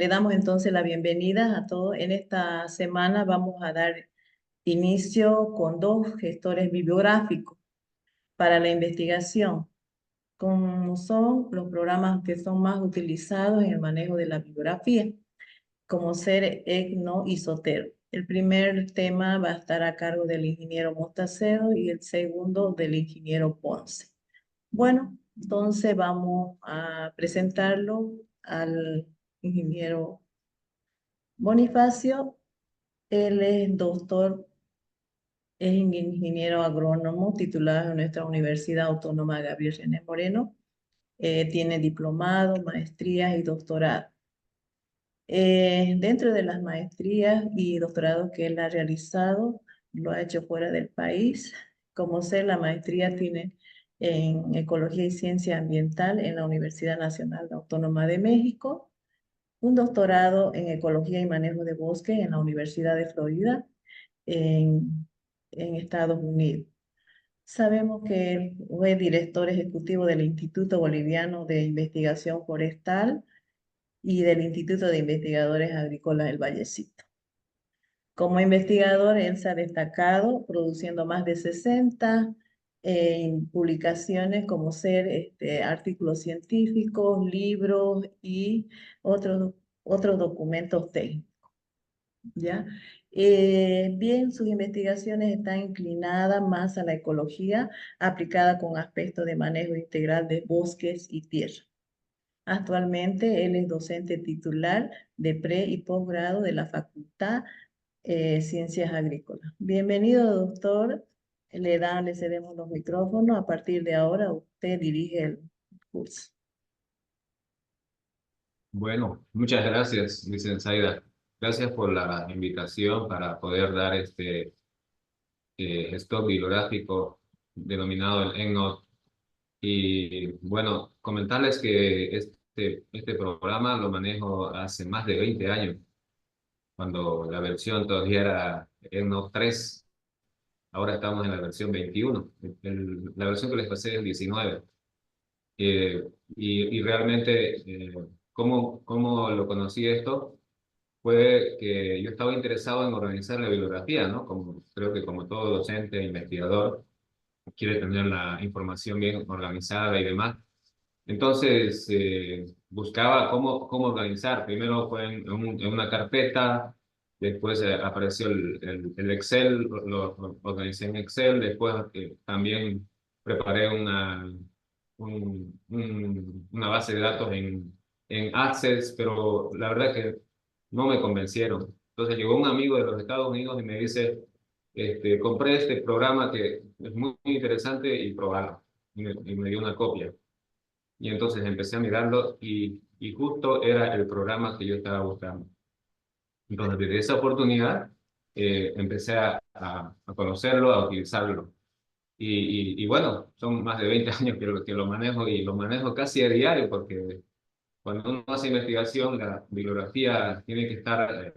Le damos entonces la bienvenida a todos. En esta semana vamos a dar inicio con dos gestores bibliográficos para la investigación, como son los programas que son más utilizados en el manejo de la bibliografía, como ser EGNO y Zotero. El primer tema va a estar a cargo del ingeniero Mostacedo y el segundo del ingeniero Ponce. Bueno, entonces vamos a presentarlo al ingeniero Bonifacio. Él es doctor, es ingeniero agrónomo titulado en nuestra Universidad Autónoma Gabriel René Moreno. Tiene diplomado, maestrías y doctorado. Dentro de las maestrías y doctorados que él ha realizado, lo ha hecho fuera del país. Como sé, la maestría tiene en Ecología y Ciencia Ambiental en la Universidad Nacional Autónoma de México, un doctorado en Ecología y Manejo de Bosque en la Universidad de Florida, en Estados Unidos. Sabemos que él fue director ejecutivo del Instituto Boliviano de Investigación Forestal y del Instituto de Investigadores Agrícolas del Vallecito. Como investigador, él se ha destacado produciendo más de 60 publicaciones, como ser artículos científicos, libros y otros documentos técnicos. ¿Ya? Bien, sus investigaciones están inclinadas más a la ecología aplicada con aspectos de manejo integral de bosques y tierra. Actualmente él es docente titular de pre y posgrado de la Facultad Ciencias Agrícolas. Bienvenido, doctor. Le cedemos los micrófonos. A partir de ahora usted dirige el curso. Bueno, muchas gracias, licenciada. Gracias por la invitación para poder dar este stock bibliográfico denominado el EndNote. Y bueno, comentarles que este programa lo manejo hace más de 20 años, cuando la versión todavía era EndNote 3. Ahora estamos en la versión 21. La versión que les pasé es el 19. Y realmente, ¿cómo lo conocí esto? Fue que yo estaba interesado en organizar la bibliografía, ¿no? Creo que como todo docente e investigador quiere tener la información bien organizada y demás. Entonces, buscaba cómo organizar. Primero fue en una carpeta, después apareció el Excel, lo organicé en Excel, después también preparé una base de datos en Access, pero la verdad que no me convencieron. Entonces llegó un amigo de los Estados Unidos y me dice, compré este programa que es muy interesante y probarlo. Y me dio una copia. Y entonces empecé a mirarlo y justo era el programa que yo estaba buscando. Entonces, desde esa oportunidad, empecé a conocerlo, a utilizarlo. Y bueno, son más de 20 años que lo manejo y lo manejo casi a diario porque cuando uno hace investigación, la bibliografía tiene que estar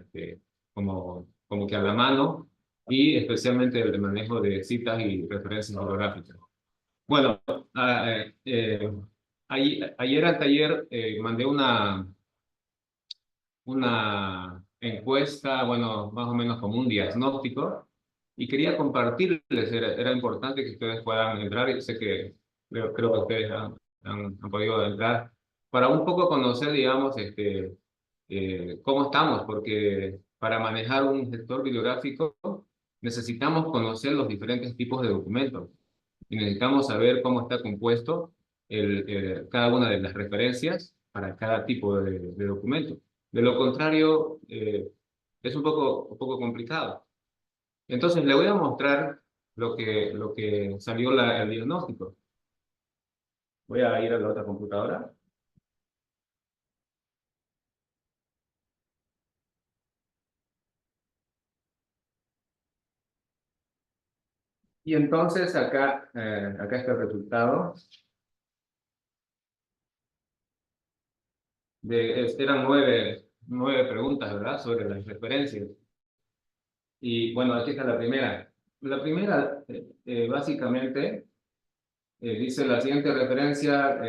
como que a la mano y especialmente el manejo de citas y referencias bibliográficas. Bueno, ayer al taller mandé una encuesta, bueno, más o menos como un diagnóstico, y quería compartirles, era importante que ustedes puedan entrar, y sé que creo que ustedes han podido entrar, para un poco conocer, digamos, cómo estamos, porque para manejar un gestor bibliográfico necesitamos conocer los diferentes tipos de documentos y necesitamos saber cómo está compuesto cada una de las referencias para cada tipo de documento. De lo contrario, es un poco complicado. Entonces, le voy a mostrar lo que salió el diagnóstico. Voy a ir a la otra computadora. Y entonces acá está el resultado. Eran nueve preguntas, ¿verdad? Sobre las referencias. Y bueno, aquí está la primera. La primera, básicamente, dice la siguiente referencia,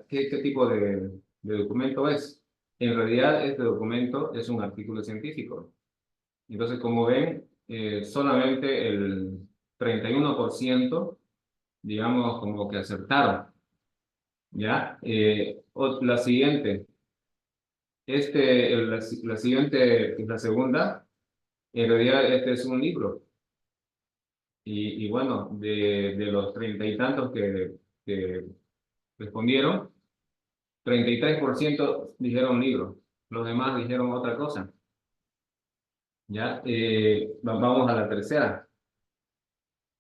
¿qué tipo de documento es? en realidad este documento es un artículo científico. Entonces, como ven, solamente el 31%, digamos, como que acertaron, ¿ya? La siguiente, la siguiente, la segunda, en realidad este es un libro. Y bueno, de los 30 y tantos que respondieron, 33% dijeron libro, los demás dijeron otra cosa. ¿Ya? Vamos a la tercera.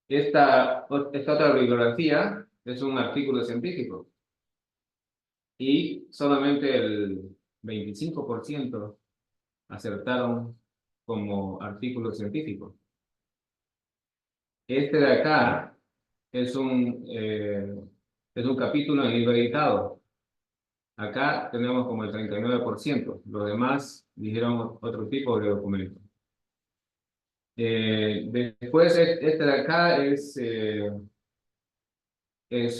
Esta otra bibliografía es un artículo científico y solamente el 25% acertaron como artículo científico. Este de acá es un capítulo en libro editado. Acá tenemos como el 39%. Los demás dijeron otro tipo de documento. Después, este de acá es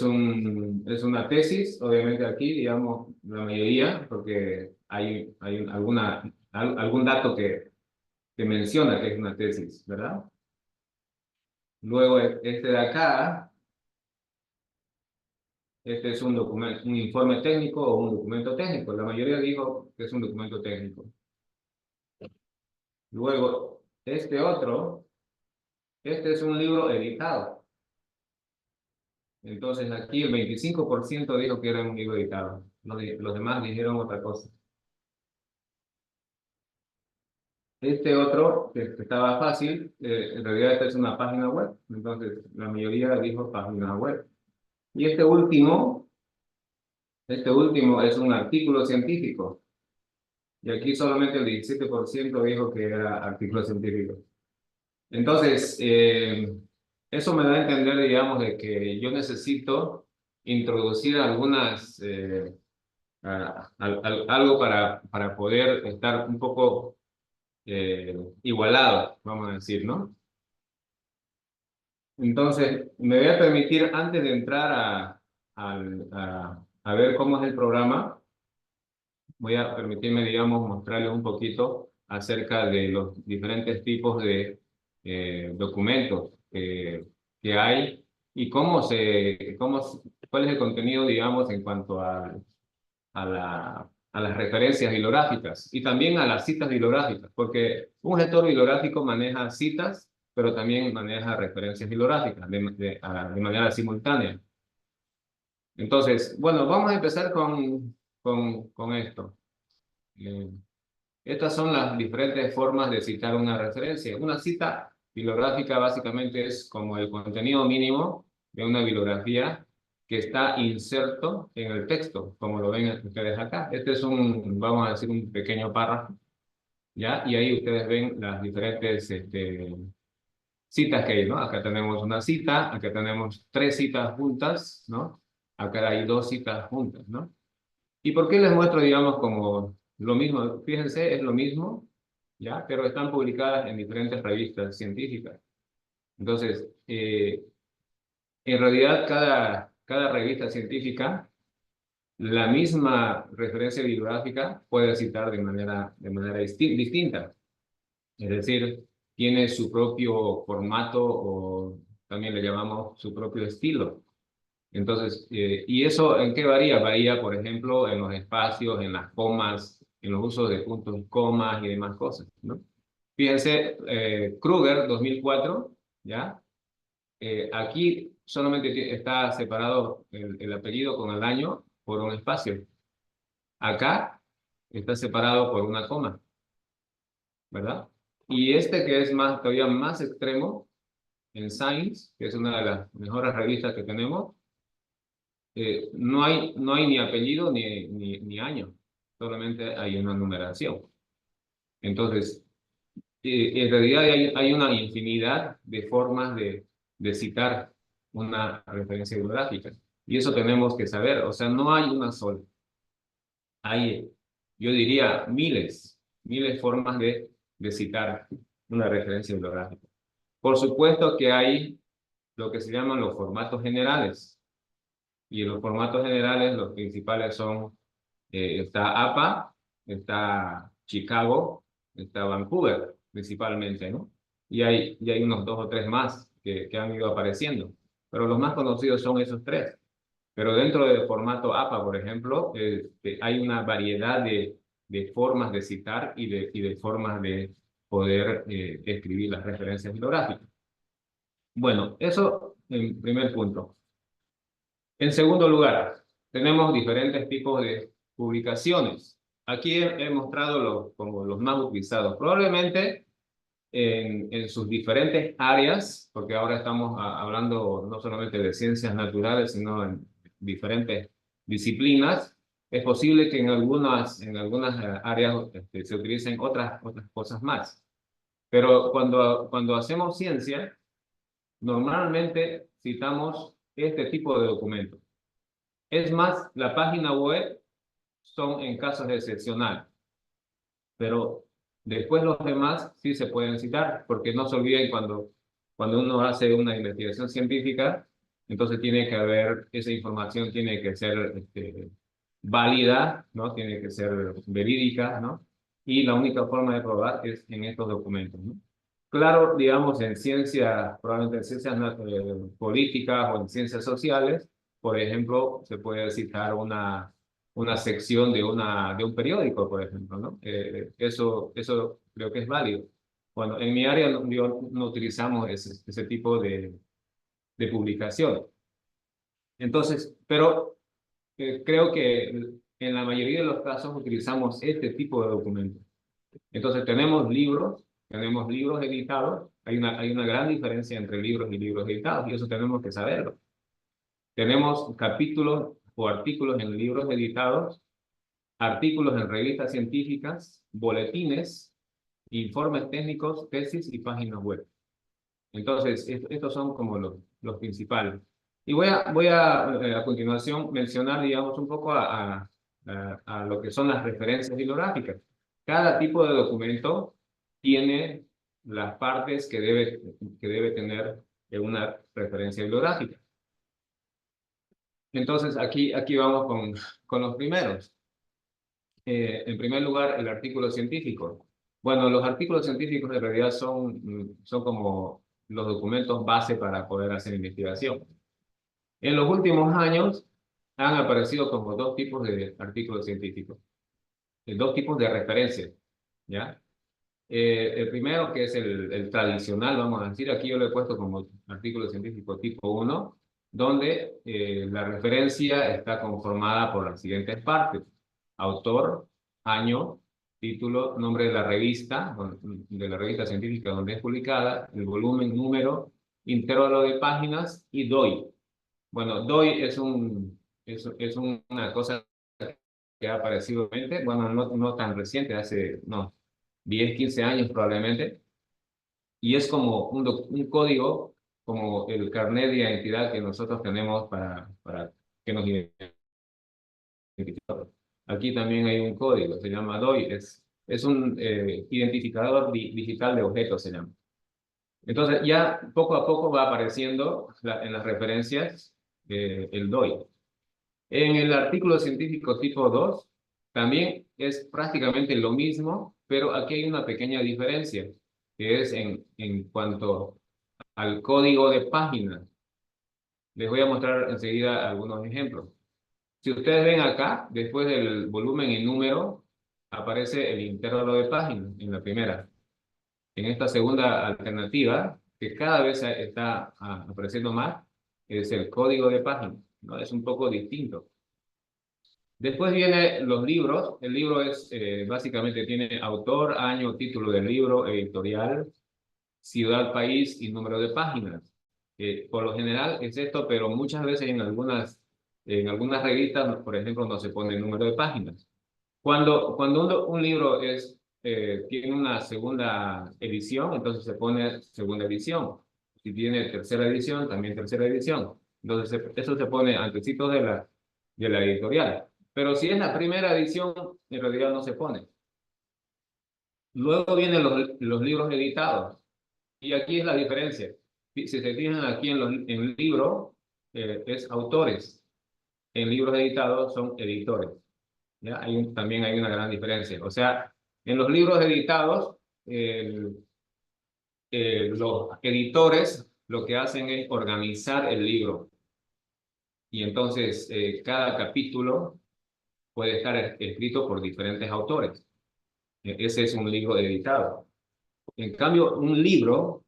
una tesis, obviamente aquí, digamos, la mayoría, porque hay algún dato que menciona que es una tesis, ¿verdad? Luego, este de acá, este es un documento, un informe técnico o un documento técnico. La mayoría dijo que es un documento técnico. Luego, este otro, este es un libro editado. Entonces, aquí el 25% dijo que era un libro editado. Los demás dijeron otra cosa. Este otro, que estaba fácil, en realidad esta es una página web, entonces la mayoría dijo página web. Y este último es un artículo científico, y aquí solamente el 17% dijo que era artículo científico. Entonces, eso me da a entender, digamos, de que yo necesito introducir algo para poder estar un poco igualado, vamos a decir, ¿no? Entonces, me voy a permitir, antes de entrar a ver cómo es el programa, voy a permitirme, digamos, mostrarles un poquito acerca de los diferentes tipos de documentos que hay y cuál es el contenido, digamos, en cuanto a las referencias bibliográficas y también a las citas bibliográficas, porque un gestor bibliográfico maneja citas, pero también maneja referencias bibliográficas de manera simultánea. Entonces, bueno, vamos a empezar con esto. Eh, Estas son las diferentes formas de citar una referencia. Una cita bibliográfica básicamente es como el contenido mínimo de una bibliografía que está inserto en el texto, como lo ven ustedes acá. Este es vamos a decir, un pequeño párrafo, ¿ya? Y ahí ustedes ven las diferentes citas que hay, ¿no? Acá tenemos una cita, acá tenemos 3 citas juntas, ¿no? Acá hay 2 citas juntas, ¿no? ¿Y por qué les muestro, digamos, como lo mismo? Fíjense, es lo mismo, ¿ya? Pero están publicadas en diferentes revistas científicas. Entonces, en realidad, cada revista científica, la misma referencia bibliográfica puede citar de manera distinta. Es decir, tiene su propio formato o también le llamamos su propio estilo. Entonces, ¿y eso en qué varía? Varía, por ejemplo, en los espacios, en las comas, en los usos de puntos y comas y demás cosas, ¿no? Fíjense, Kruger 2004, ¿ya? Aquí solamente está separado el apellido con el año por un espacio. Acá está separado por una coma, ¿verdad? Y este que es todavía más extremo, en Science, que es una de las mejores revistas que tenemos, no hay ni apellido ni año, solamente hay una numeración. Entonces, en realidad hay una infinidad de formas de citar una referencia bibliográfica. Y eso tenemos que saber, o sea, no hay una sola. Hay, yo diría, miles formas de citar una referencia bibliográfica. Por supuesto que hay lo que se llaman los formatos generales. Y en los formatos generales, los principales está APA, está Chicago, está Vancouver, principalmente, ¿no? Y hay unos 2 o 3 más que han ido apareciendo, pero los más conocidos son esos 3. Pero dentro del formato APA, por ejemplo, hay una variedad de formas de citar y de formas de poder escribir las referencias bibliográficas. Bueno, eso en primer punto. En segundo lugar, tenemos diferentes tipos de publicaciones. Aquí he mostrado como los más utilizados. Probablemente en sus diferentes áreas, porque ahora estamos hablando no solamente de ciencias naturales, sino en diferentes disciplinas, es posible que en algunas áreas se utilicen otras cosas más. Pero cuando hacemos ciencia, normalmente citamos este tipo de documentos. Es más, la página web son en casos excepcionales, pero después los demás sí se pueden citar, porque no se olviden cuando uno hace una investigación científica, entonces tiene que haber, esa información tiene que ser válida, ¿no? Tiene que ser verídica, ¿no? Y la única forma de probar es en estos documentos, ¿no? Claro, digamos, en ciencias, probablemente en ciencias políticas o en ciencias sociales, por ejemplo, se puede citar una sección de un periódico, por ejemplo, ¿no? Eso creo que es válido. Bueno, en mi área no utilizamos ese tipo de publicación. Entonces, pero creo que en la mayoría de los casos utilizamos este tipo de documentos. Entonces tenemos libros editados, hay una gran diferencia entre libros y libros editados, y eso tenemos que saberlo. Tenemos capítulos o artículos en libros editados, artículos en revistas científicas, boletines, informes técnicos, tesis y páginas web. Entonces, estos son como los principales. Y voy a continuación mencionar, digamos, un poco a lo que son las referencias bibliográficas. Cada tipo de documento tiene las partes que debe tener una referencia bibliográfica. Entonces, aquí vamos con los primeros. En primer lugar, el artículo científico. Bueno, los artículos científicos en realidad son como los documentos base para poder hacer investigación. En los últimos años han aparecido como 2 tipos de artículos científicos, 2 tipos de referencias, ¿ya? El primero, que es el tradicional, vamos a decir, aquí yo lo he puesto como artículo científico tipo 1, donde la referencia está conformada por las siguientes partes: autor, año, título, nombre de la revista científica donde es publicada, el volumen, número, intervalo de páginas y DOI. Bueno, DOI es una cosa que ha aparecido, bueno, no tan reciente, hace 10, 15 años probablemente, y es como un código, como el carnet de identidad que nosotros tenemos para que nos identifiquemos. Aquí también hay un código, se llama DOI, es un identificador digital de objetos, se llama. Entonces ya poco a poco va apareciendo en las referencias el DOI. En el artículo científico tipo 2 también es prácticamente lo mismo, pero aquí hay una pequeña diferencia, que es en cuanto al código de página. Les voy a mostrar enseguida algunos ejemplos. Si ustedes ven acá, después del volumen y número, aparece el intervalo de página en la primera. En esta segunda alternativa, que cada vez está apareciendo más, es el código de página, ¿no? Es un poco distinto. Después vienen los libros. El libro básicamente tiene autor, año, título del libro, editorial, ciudad, país y número de páginas. Por lo general es esto, pero muchas veces en algunas revistas, por ejemplo, no se pone el número de páginas. Cuando un libro tiene una segunda edición, entonces se pone segunda edición. Si tiene tercera edición, también tercera edición. Entonces eso se pone antecito de la editorial. Pero si es la primera edición, en realidad no se pone. Luego vienen los libros editados. Y aquí es la diferencia. Si se fijan aquí en el libro, es autores. En libros editados son editores. ¿ya? También hay una gran diferencia. O sea, en los libros editados, los editores lo que hacen es organizar el libro. Y entonces cada capítulo puede estar escrito por diferentes autores. Ese es un libro editado. En cambio, un libro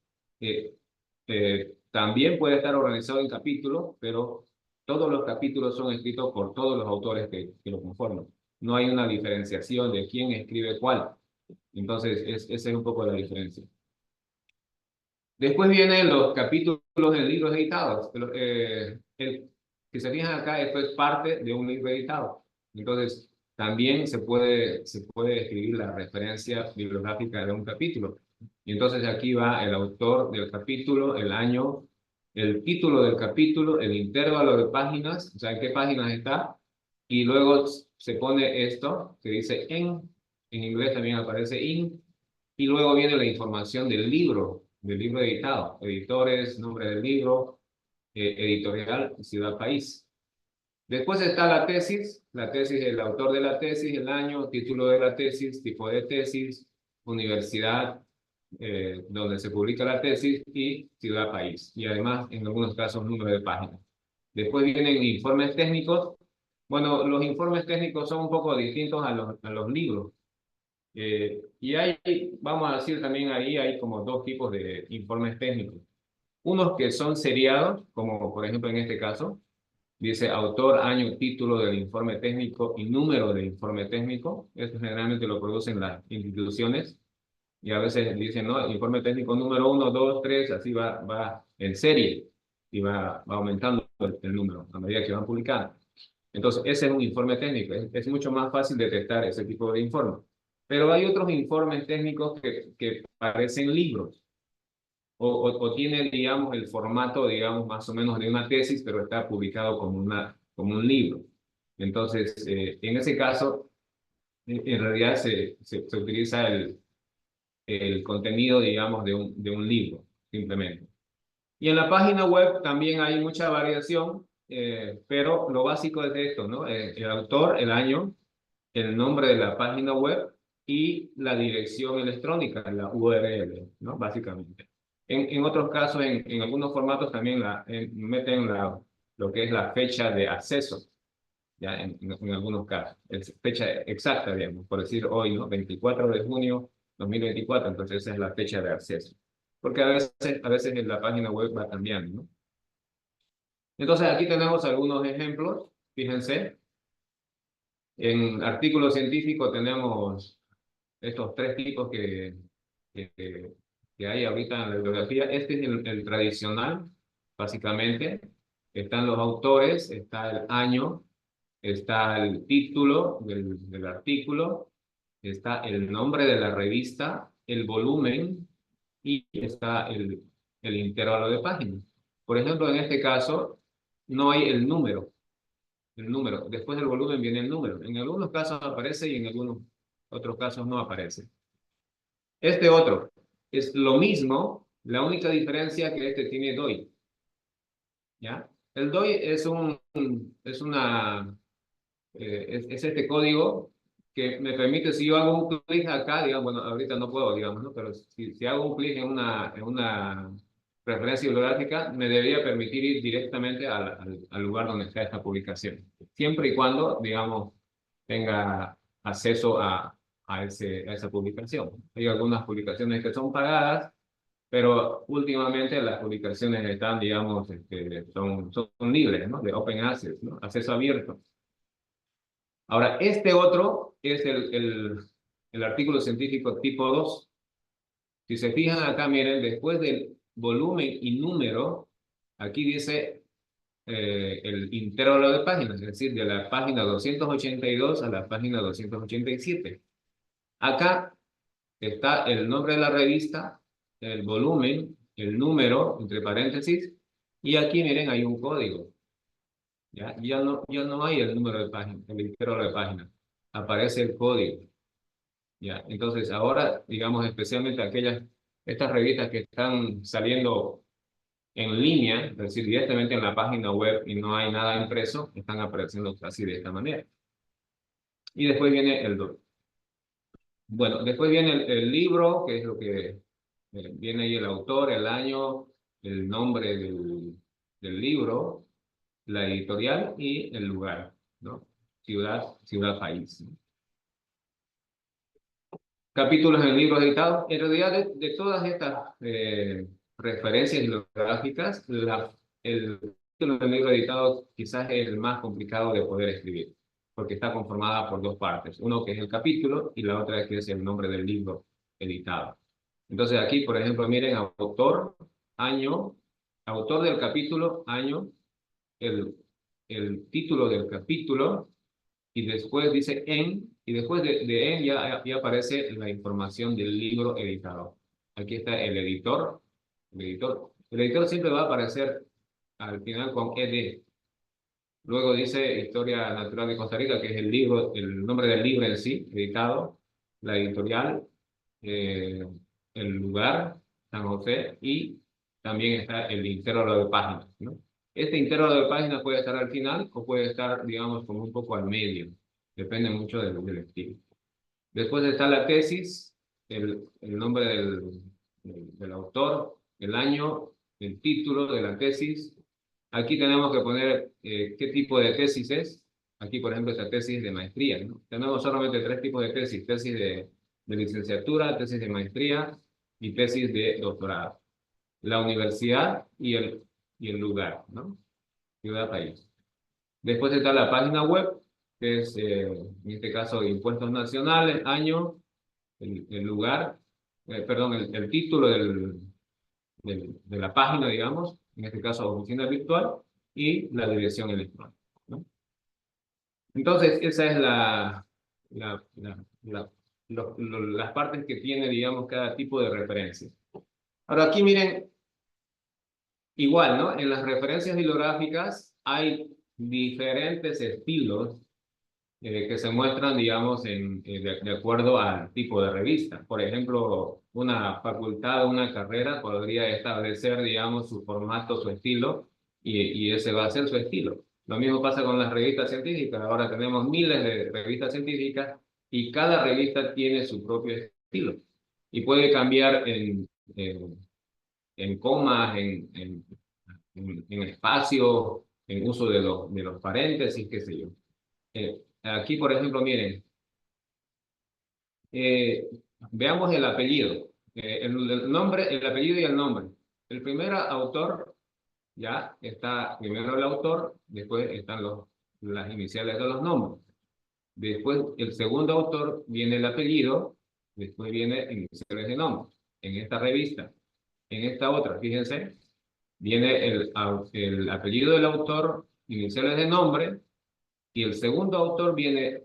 también puede estar organizado en capítulos, pero todos los capítulos son escritos por todos los autores que lo conforman. No hay una diferenciación de quién escribe cuál. Entonces, esa es un poco la diferencia. Después vienen los capítulos de libros editados. Si se fijan acá, esto es parte de un libro editado. Entonces, también se puede escribir la referencia bibliográfica de un capítulo. Y entonces aquí va el autor del capítulo, el año, el título del capítulo, el intervalo de páginas, o sea, en qué páginas está, y luego se pone esto que dice en inglés también aparece in, y luego viene la información del libro editado, editores, nombre del libro, editorial, ciudad, país. Después está la tesis, el autor de la tesis, el año, título de la tesis, tipo de tesis, universidad donde se publica la tesis y ciudad, país. Y además, en algunos casos, número de páginas. Después vienen informes técnicos. Bueno, los informes técnicos son un poco distintos a los libros. Y vamos a decir también ahí, hay como dos tipos de informes técnicos. Unos que son seriados, como por ejemplo en este caso, dice autor, año, título del informe técnico y número del informe técnico. Esto generalmente lo producen las instituciones y a veces dicen, no, informe técnico número 1, 2, 3, así va en serie y va aumentando el número a medida que van publicando. Entonces, ese es un informe técnico. Es mucho más fácil detectar ese tipo de informes. Pero hay otros informes técnicos que parecen libros o tienen, digamos, el formato, digamos, más o menos de una tesis, pero está publicado como un libro. Entonces, en ese caso, en realidad se utiliza el contenido, digamos, de un libro, simplemente. Y en la página web también hay mucha variación, pero lo básico es esto, ¿no? El autor, el año, el nombre de la página web y la dirección electrónica, la URL, ¿no? Básicamente. En otros casos, en algunos formatos también meten lo que es la fecha de acceso, ya en algunos casos. Es fecha exacta, digamos, por decir hoy, ¿no? 24 de junio 2024, entonces esa es la fecha de acceso. Porque a veces en la página web va cambiando, ¿no? Entonces aquí tenemos algunos ejemplos, fíjense. En artículos científicos tenemos estos tres tipos que, que hay ahorita en la bibliografía. Este es el tradicional, básicamente. Están los autores, está el año, está el título del artículo, está el nombre de la revista, el volumen y está el intervalo de páginas. Por ejemplo, en este caso, no hay el número. El número. Después del volumen viene el número. En algunos casos aparece y en algunos otros casos no aparece. Este otro es lo mismo, la única diferencia que este tiene DOI. ¿Ya? El DOI es este código que me permite, si yo hago un clic acá, digamos, bueno, ahorita no puedo, digamos, ¿no? Pero si hago un clic en una referencia bibliográfica, me debería permitir ir directamente al lugar donde está esta publicación. Siempre y cuando, digamos, tenga acceso a esa publicación. Hay algunas publicaciones que son pagadas, pero últimamente las publicaciones están, digamos, son libres, ¿no? De open access, ¿no? Acceso abierto. Ahora, este otro es el artículo científico tipo 2. Si se fijan acá, miren, después del volumen y número, aquí dice el intervalo de páginas, es decir, de la página 282 a la página 287. Acá está el nombre de la revista, el volumen, el número, entre paréntesis, y aquí, miren, hay un código. Ya no hay el número de página, el intervalo de página. Aparece el código. ¿Ya? Entonces, ahora, digamos, especialmente estas revistas que están saliendo en línea, es decir, directamente en la página web y no hay nada impreso, están apareciendo así de esta manera. Y después viene el doctor. Bueno, después viene el libro, que es lo que viene ahí el autor, el año, el nombre del libro, la editorial y el lugar, ¿no? Ciudad, país, ¿no? Capítulos en libros editados. En realidad, de todas estas referencias bibliográficas, el título del libro editado quizás es el más complicado de poder escribir, porque está conformada por dos partes. Uno que es el capítulo y la otra que es el nombre del libro editado. Entonces aquí, por ejemplo, miren, autor, año, autor del capítulo, año, el, el título del capítulo, y después dice y después de en ya aparece la información del libro editado. Aquí está el editor, el editor siempre va a aparecer al final con ed. Luego dice Historia Natural de Costa Rica, que es el libro, el nombre del libro en sí, editado, la editorial, eh, el lugar, San José, y también está el intervalo de páginas, ¿no? Este intervalo de páginas puede estar al final o puede estar, digamos, como un poco al medio. Depende mucho del estilo. Después está la tesis, el nombre del autor, el año, el título de la tesis. Aquí tenemos que poner qué tipo de tesis es. Aquí, por ejemplo, esta tesis de maestría, ¿no? Tenemos solamente tres tipos de tesis: tesis de licenciatura, tesis de maestría y tesis de doctorado. La universidad y el lugar, ¿no? Ciudad, país. Después está la página web, que es, en este caso, impuestos nacionales, año, el lugar, perdón, el título de la página, digamos, en este caso, oficina virtual, y la dirección electrónica, ¿no? Entonces, esa es las partes que tiene, digamos, cada tipo de referencia. Ahora, aquí miren, igual, ¿no? En las referencias bibliográficas hay diferentes estilos que se muestran, digamos, de acuerdo al tipo de revista. Por ejemplo, una facultad o una carrera podría establecer, digamos, su formato, su estilo, y ese va a ser su estilo. Lo mismo pasa con las revistas científicas. Ahora tenemos miles de revistas científicas y cada revista tiene su propio estilo. Y puede cambiar en comas, en espacio, en uso de los paréntesis, qué sé yo. Aquí, por ejemplo, miren, eh, veamos el apellido, el nombre, el apellido y el nombre. El primer autor, ya está primero el autor, después están las iniciales de los nombres. Después, el segundo autor viene el apellido, después viene iniciales de nombre. En esta revista, en esta otra, fíjense, viene el apellido del autor, iniciales de nombre, y el segundo autor viene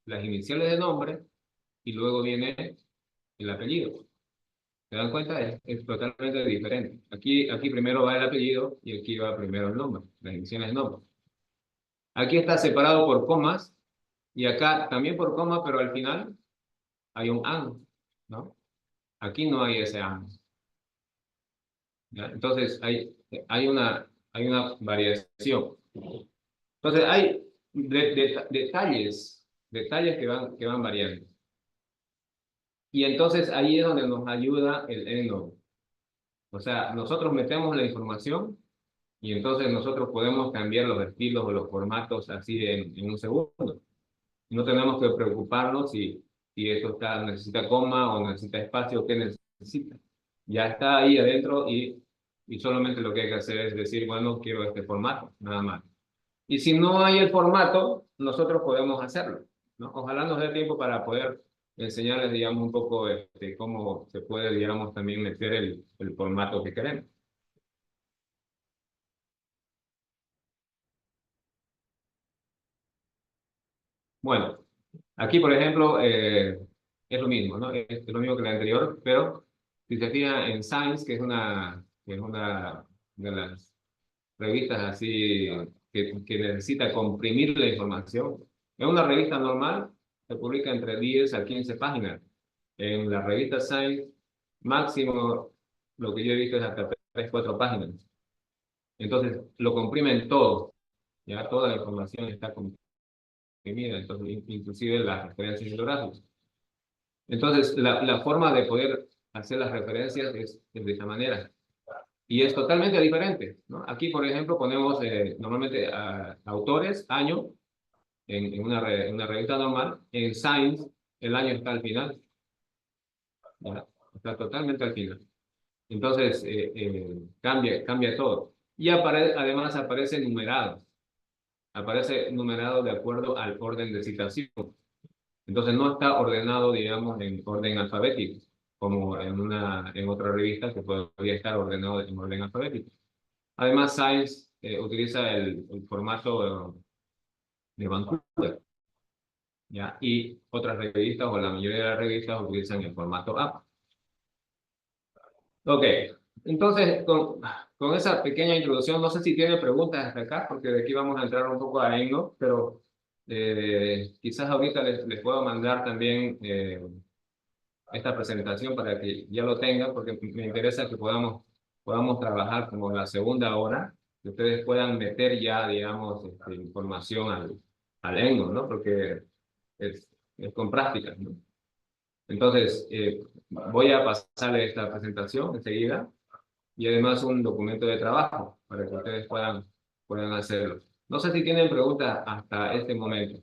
las iniciales de nombre, y luego viene el apellido. ¿Se dan cuenta? Es totalmente diferente. Aquí primero va el apellido y aquí va primero el nombre, las iniciales de nombre. Aquí está separado por comas y acá también por coma, pero al final hay un an, ¿no? Aquí no hay ese an, ¿ya? Entonces hay una variación. Entonces hay detalles que van variando. Y entonces ahí es donde nos ayuda el EndNote. O sea, nosotros metemos la información y entonces nosotros podemos cambiar los estilos o los formatos así en un segundo. No tenemos que preocuparnos si esto necesita coma o necesita espacio, o qué necesita. Ya está ahí adentro y solamente lo que hay que hacer es decir, bueno, quiero este formato, nada más. Y si no hay el formato, nosotros podemos hacerlo, ¿no? Ojalá nos dé tiempo para poder enseñarles, digamos, un poco cómo se puede, digamos, también meter el formato que queremos. Bueno, aquí, por ejemplo, es lo mismo, ¿no? Es lo mismo que la anterior, pero si se fijan en Science, que es una de las revistas así que necesita comprimir la información. En una revista normal se publica entre 10 a 15 páginas. En la revista Science, máximo, lo que yo he visto es hasta 3, 4 páginas. Entonces, lo comprimen todo. Ya toda la información está comprimida. que mida, entonces, inclusive las referencias bibliográficas. Entonces, la forma de poder hacer las referencias es de esa manera. Y es totalmente diferente, ¿no? Aquí, por ejemplo, ponemos normalmente autores, año, en una revista normal. En Science, el año está al final, ¿ya? Está totalmente al final. Entonces, cambia todo. Y además aparece numerado. Aparece numerado de acuerdo al orden de citación. Entonces, no está ordenado, digamos, en orden alfabético, como en otra revista que podría estar ordenado en orden alfabético. Además, Science utiliza el formato de Vancouver, ¿ya? Y otras revistas, o la mayoría de las revistas, utilizan el formato app. Ok, entonces, con esa pequeña introducción, no sé si tiene preguntas hasta acá, porque de aquí vamos a entrar un poco a EndNote, pero quizás ahorita les puedo mandar también esta presentación para que ya lo tengan, porque me interesa que podamos trabajar como la segunda hora, que ustedes puedan meter ya, digamos, información al EndNote, ¿no? Porque es, es con prácticas, ¿no? Entonces, voy a pasarle esta presentación enseguida y además un documento de trabajo para que ustedes puedan hacerlo. No sé si tienen preguntas hasta este momento.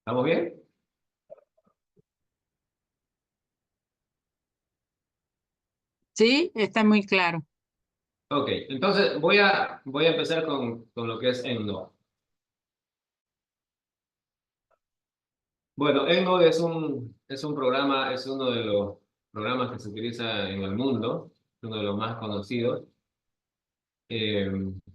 ¿Estamos bien? Sí, está muy claro. Ok, entonces voy a empezar con lo que es EndNote. Bueno, EndNote es un programa, es uno de los programas que se utiliza en el mundo, uno de los más conocidos. Eh,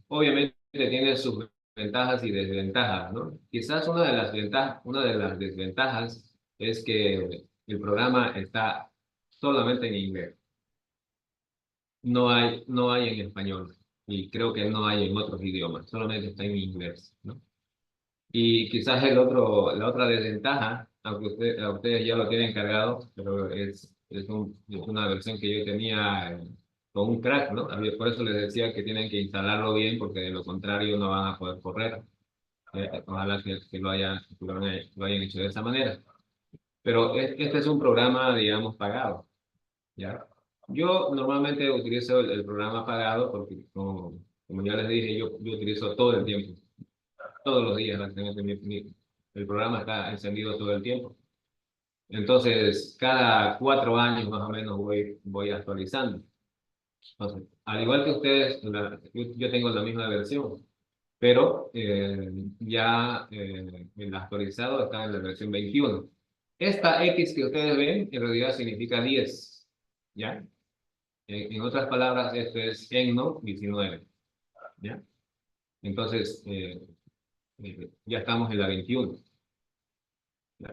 Obviamente tiene sus ventajas y desventajas, ¿no? Quizás una de las desventajas es que el programa está solamente en inglés. No hay en español y creo que no hay en otros idiomas, solamente está en inglés, ¿no? Y quizás la otra desventaja, aunque a ustedes ya lo tienen cargado, pero es una versión que yo tenía con un crack, ¿no? Por eso les decía que tienen que instalarlo bien, porque de lo contrario no van a poder correr. Ojalá que lo hayan hecho de esa manera. Pero este es un programa, digamos, pagado, ¿ya? Yo normalmente utilizo el programa pagado porque, como ya les dije, yo utilizo todo el tiempo, todos los días, prácticamente, el programa está encendido todo el tiempo. Entonces, cada 4 años más o menos voy actualizando. Entonces, al igual que ustedes, yo tengo la misma versión, pero ya el actualizado está en la versión 21. Esta X que ustedes ven en realidad significa 10, ¿ya? En otras palabras, esto es EndNote 19, ¿ya? Entonces, ya estamos en la 21.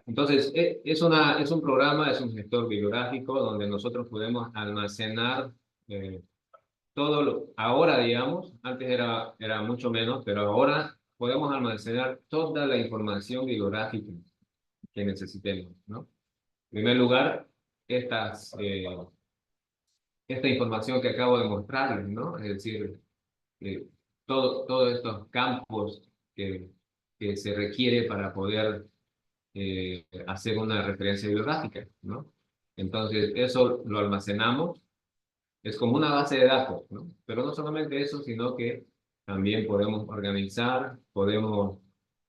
Entonces, es un programa, es un gestor bibliográfico donde nosotros podemos almacenar ahora, digamos, antes era mucho menos, pero ahora podemos almacenar toda la información bibliográfica que necesitemos, ¿no? En primer lugar, esta información que acabo de mostrarles, ¿no? Es decir, todos estos campos que se requiere para poder hacer una referencia bibliográfica, ¿no? Entonces, eso lo almacenamos, es como una base de datos, ¿no? Pero no solamente eso, sino que también podemos organizar, podemos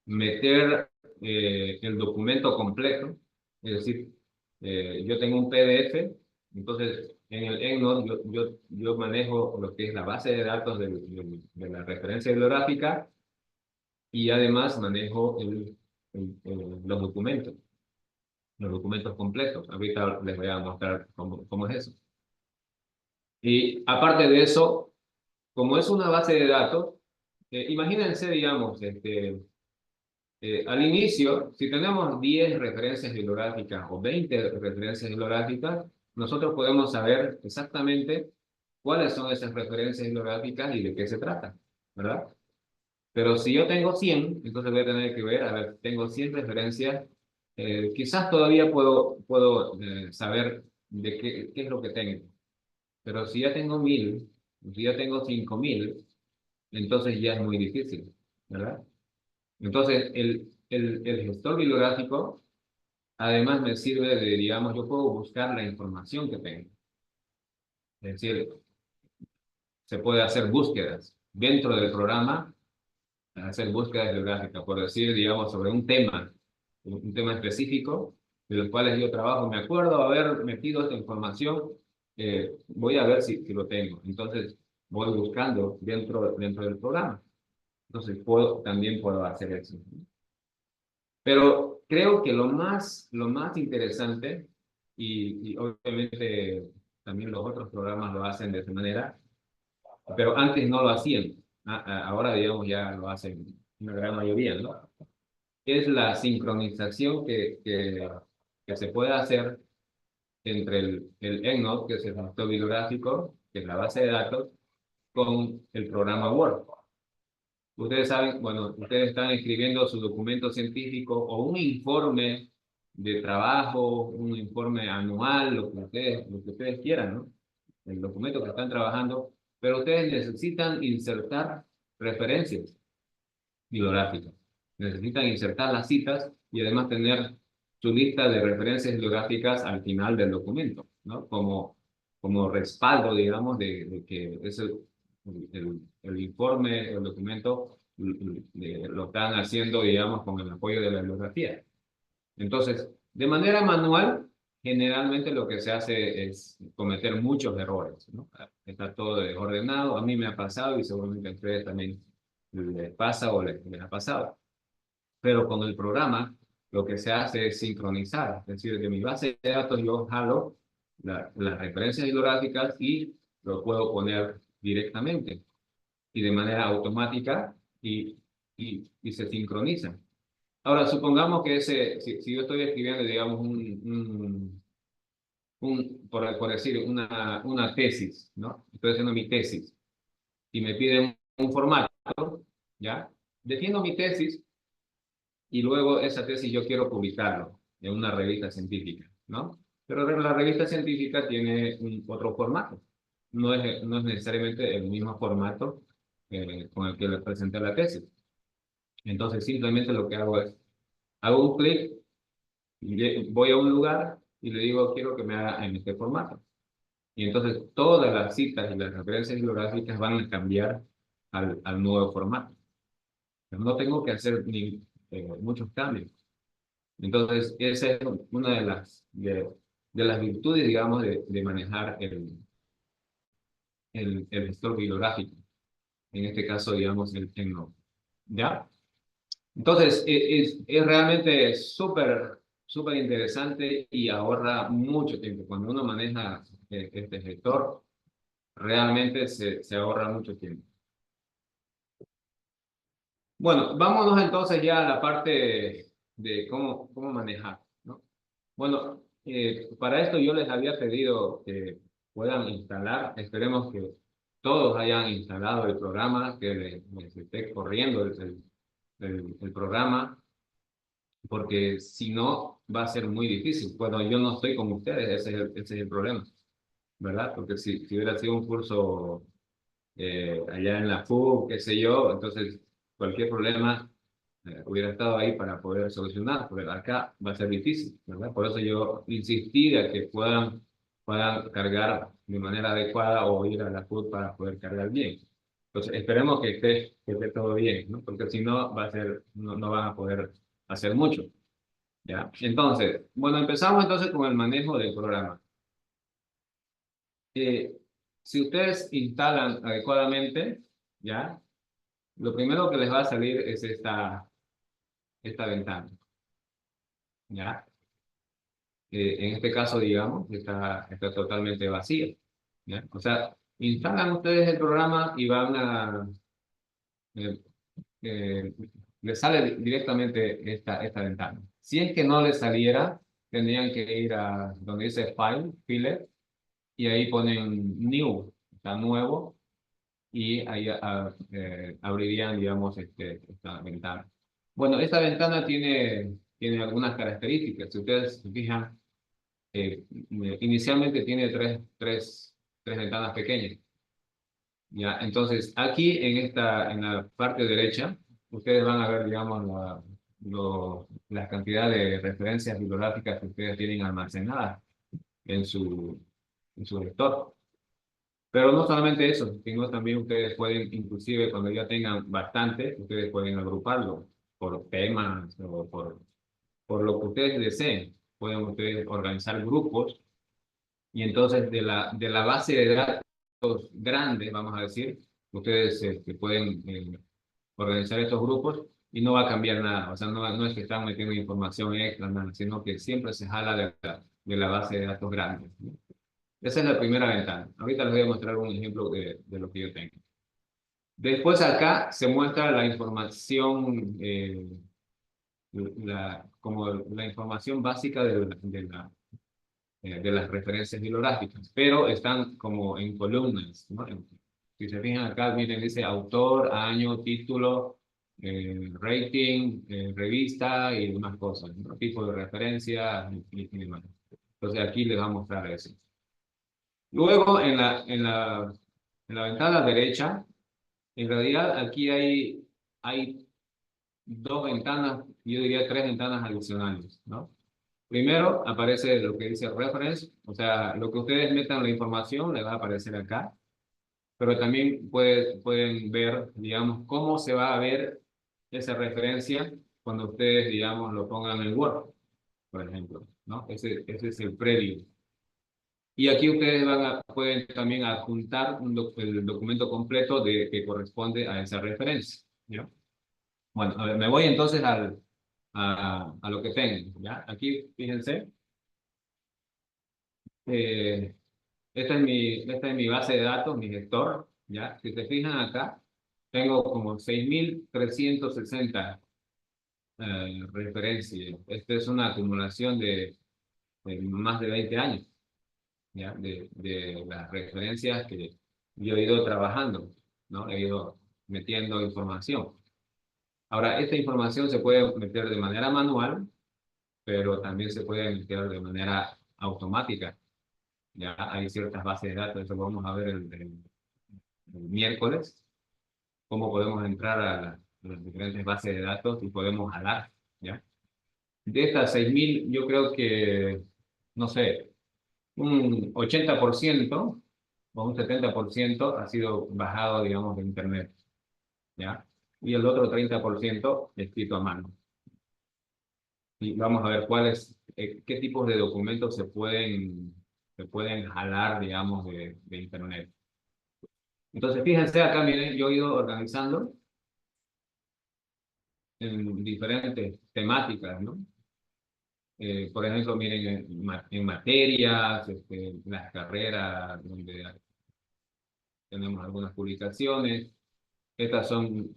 meter el documento completo, es decir, yo tengo un PDF, entonces en el EndNote yo manejo lo que es la base de datos de la referencia bibliográfica y además manejo los documentos completos. Ahorita les voy a mostrar cómo es eso. Y aparte de eso, como es una base de datos, imagínense, digamos, al inicio, si tenemos 10 referencias bibliográficas o 20 referencias bibliográficas, nosotros podemos saber exactamente cuáles son esas referencias bibliográficas y de qué se trata, ¿verdad? Pero si yo tengo 100, entonces voy a tener que ver, a ver, tengo 100 referencias, quizás todavía puedo saber de qué es lo que tengo. Pero si ya tengo 1000, si ya tengo 5000, entonces ya es muy difícil, ¿verdad? Entonces, el gestor bibliográfico además me sirve de, digamos, yo puedo buscar la información que tengo. Es decir, se puede hacer búsquedas dentro del programa, hacer búsquedas bibliográficas, por decir, digamos, sobre un tema específico, de los cuales yo trabajo. Me acuerdo haber metido esta información, voy a ver si lo tengo. Entonces, voy buscando dentro del programa. Entonces, también puedo hacer eso. Pero creo que lo más interesante, y obviamente también los otros programas lo hacen de esa manera, pero antes no lo hacían. Ahora, digamos, ya lo hacen una gran mayoría, ¿no? Es la sincronización que se puede hacer entre el EndNote, que es el gestor bibliográfico, que es la base de datos, con el programa Word. Ustedes saben, bueno, ustedes están escribiendo su documento científico o un informe de trabajo, un informe anual, lo que ustedes quieran, ¿no? El documento que están trabajando, pero ustedes necesitan insertar referencias bibliográficas. Necesitan insertar las citas y además tener su lista de referencias bibliográficas al final del documento, ¿no? Como respaldo, digamos, de que es el informe, el documento, lo están haciendo, digamos, con el apoyo de la bibliografía. Entonces, de manera manual, generalmente lo que se hace es cometer muchos errores, ¿no? Está todo desordenado, a mí me ha pasado y seguramente a ustedes también les pasa o les ha pasado. Pero con el programa, lo que se hace es sincronizar, es decir, de mi base de datos yo jalo las referencias bibliográficas y lo puedo poner directamente y de manera automática y se sincronizan. Ahora, supongamos que si yo estoy escribiendo, digamos, por decir, una tesis, ¿no? Estoy haciendo mi tesis y me piden un formato, ¿ya? Defiendo mi tesis y luego esa tesis yo quiero publicarlo en una revista científica, ¿no? Pero la revista científica tiene otro formato. No es necesariamente el mismo formato con el que le presenté la tesis. Entonces, simplemente lo que hago un clic, voy a un lugar y le digo, quiero que me haga en este formato. Y entonces todas las citas y las referencias bibliográficas van a cambiar al nuevo formato. Pero no tengo que hacer muchos cambios. Entonces, esa es una de las virtudes, digamos, de manejar el gestor bibliográfico. En este caso, digamos, el EndNote. ¿Ya? Entonces, es realmente súper interesante y ahorra mucho tiempo. Cuando uno maneja este gestor, realmente se ahorra mucho tiempo. Bueno, vámonos entonces ya a la parte de cómo manejar, ¿no? Bueno, para esto yo les había pedido que puedan instalar, esperemos que todos hayan instalado el programa, que les esté corriendo el programa, porque si no va a ser muy difícil. Bueno, yo no estoy con ustedes, ese es el problema, ¿verdad? Porque si hubiera sido un curso allá en la FU, qué sé yo, entonces cualquier problema hubiera estado ahí para poder solucionar, pero acá va a ser difícil, ¿verdad? Por eso yo insistí de que puedan cargar de manera adecuada o ir a la FU para poder cargar bien. Entonces esperemos que esté todo bien, ¿no? Porque si no, no van a poder hacer mucho, ¿ya? Entonces, bueno, empezamos entonces con el manejo del programa. Eh, si ustedes instalan adecuadamente, ¿ya? Lo primero que les va a salir es esta ventana, ¿ya? En este caso, digamos, está totalmente vacía, ¿ya? O sea, instalan ustedes el programa y eh, eh, les sale directamente esta ventana. Si es que no les saliera, tendrían que ir a donde dice File, y ahí ponen New, o sea, nuevo, y ahí abrirían, digamos, esta ventana. Bueno, esta ventana tiene tiene algunas características. Si ustedes se fijan, inicialmente tiene tres ventanas pequeñas. Ya, entonces aquí en la parte derecha, ustedes van a ver, digamos, la cantidad de referencias bibliográficas que ustedes tienen almacenadas en su lector. Pero no solamente eso, sino también ustedes pueden, inclusive cuando ya tengan bastante, ustedes pueden agruparlo por temas o por lo que ustedes deseen. Pueden ustedes organizar grupos y entonces de la base de datos grande, vamos a decir, ustedes pueden organizar estos grupos y no va a cambiar nada. O sea, no es que están metiendo información extra, nada, sino que siempre se jala de la base de datos grande, ¿no? Esa es la primera ventana. Ahorita les voy a mostrar un ejemplo de lo que yo tengo. Después acá se muestra la información, como la información básica de las referencias bibliográficas, pero están como en columnas, ¿no? Si se fijan acá, miren, dice autor, año, título, rating, revista y demás cosas, ¿no? Tipo de referencia y demás. Entonces aquí les va a mostrar eso. Luego en la ventana derecha, en realidad aquí hay dos ventanas, yo diría tres ventanas adicionales, ¿no? Primero aparece lo que dice reference, o sea, lo que ustedes metan la información les va a aparecer acá, pero también pueden ver, digamos, cómo se va a ver esa referencia cuando ustedes, digamos, lo pongan en Word, por ejemplo, ¿no? Ese es el preview. Y aquí ustedes pueden también adjuntar el documento completo que corresponde a esa referencia, ¿ya? Bueno, a ver, me voy entonces a lo que tengo, ¿ya? Aquí, fíjense. Eh, esta es mi base de datos, mi gestor, ¿ya? Si se fijan acá, tengo como 6.360 referencias. Esta es una acumulación de más de 20 años, ¿ya? De las referencias que yo he ido trabajando, ¿no? He ido metiendo información. Ahora, esta información se puede meter de manera manual, pero también se puede meter de manera automática. Ya hay ciertas bases de datos, eso lo vamos a ver el miércoles, cómo podemos entrar a las diferentes bases de datos y podemos jalar, ¿ya? De estas 6.000, yo creo que, no sé, un 80% o un 70% ha sido bajado, digamos, de internet, ¿ya? Y el otro 30% escrito a mano. Y vamos a ver qué tipos de documentos se pueden jalar, digamos, de internet. Entonces, fíjense acá, miren, yo he ido organizando en diferentes temáticas, ¿no? Por ejemplo, miren, en materias, las carreras, donde tenemos algunas publicaciones.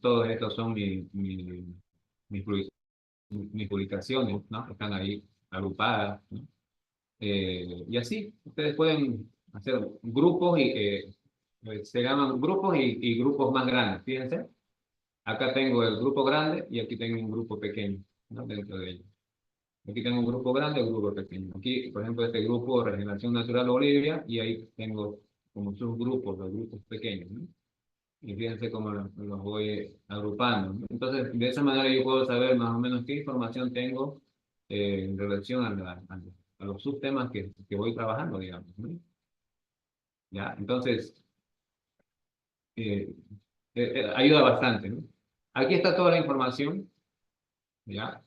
Todos estos son mis publicaciones, ¿no? Están ahí agrupadas, ¿no? Y así, ustedes pueden hacer grupos se llaman grupos y grupos más grandes, fíjense. Acá tengo el grupo grande y aquí tengo un grupo pequeño, ¿no? Dentro de ellos. Aquí tengo un grupo grande y un grupo pequeño. Aquí, por ejemplo, este grupo Regeneración Natural Bolivia, y ahí tengo como subgrupos, los grupos pequeños, ¿no? Y fíjense cómo los voy agrupando, ¿no? Entonces, de esa manera yo puedo saber más o menos qué información tengo en relación a los subtemas que voy trabajando, digamos, ¿no? ¿Ya? Entonces, eh, ayuda bastante, ¿no? Aquí está toda la información, ¿ya? A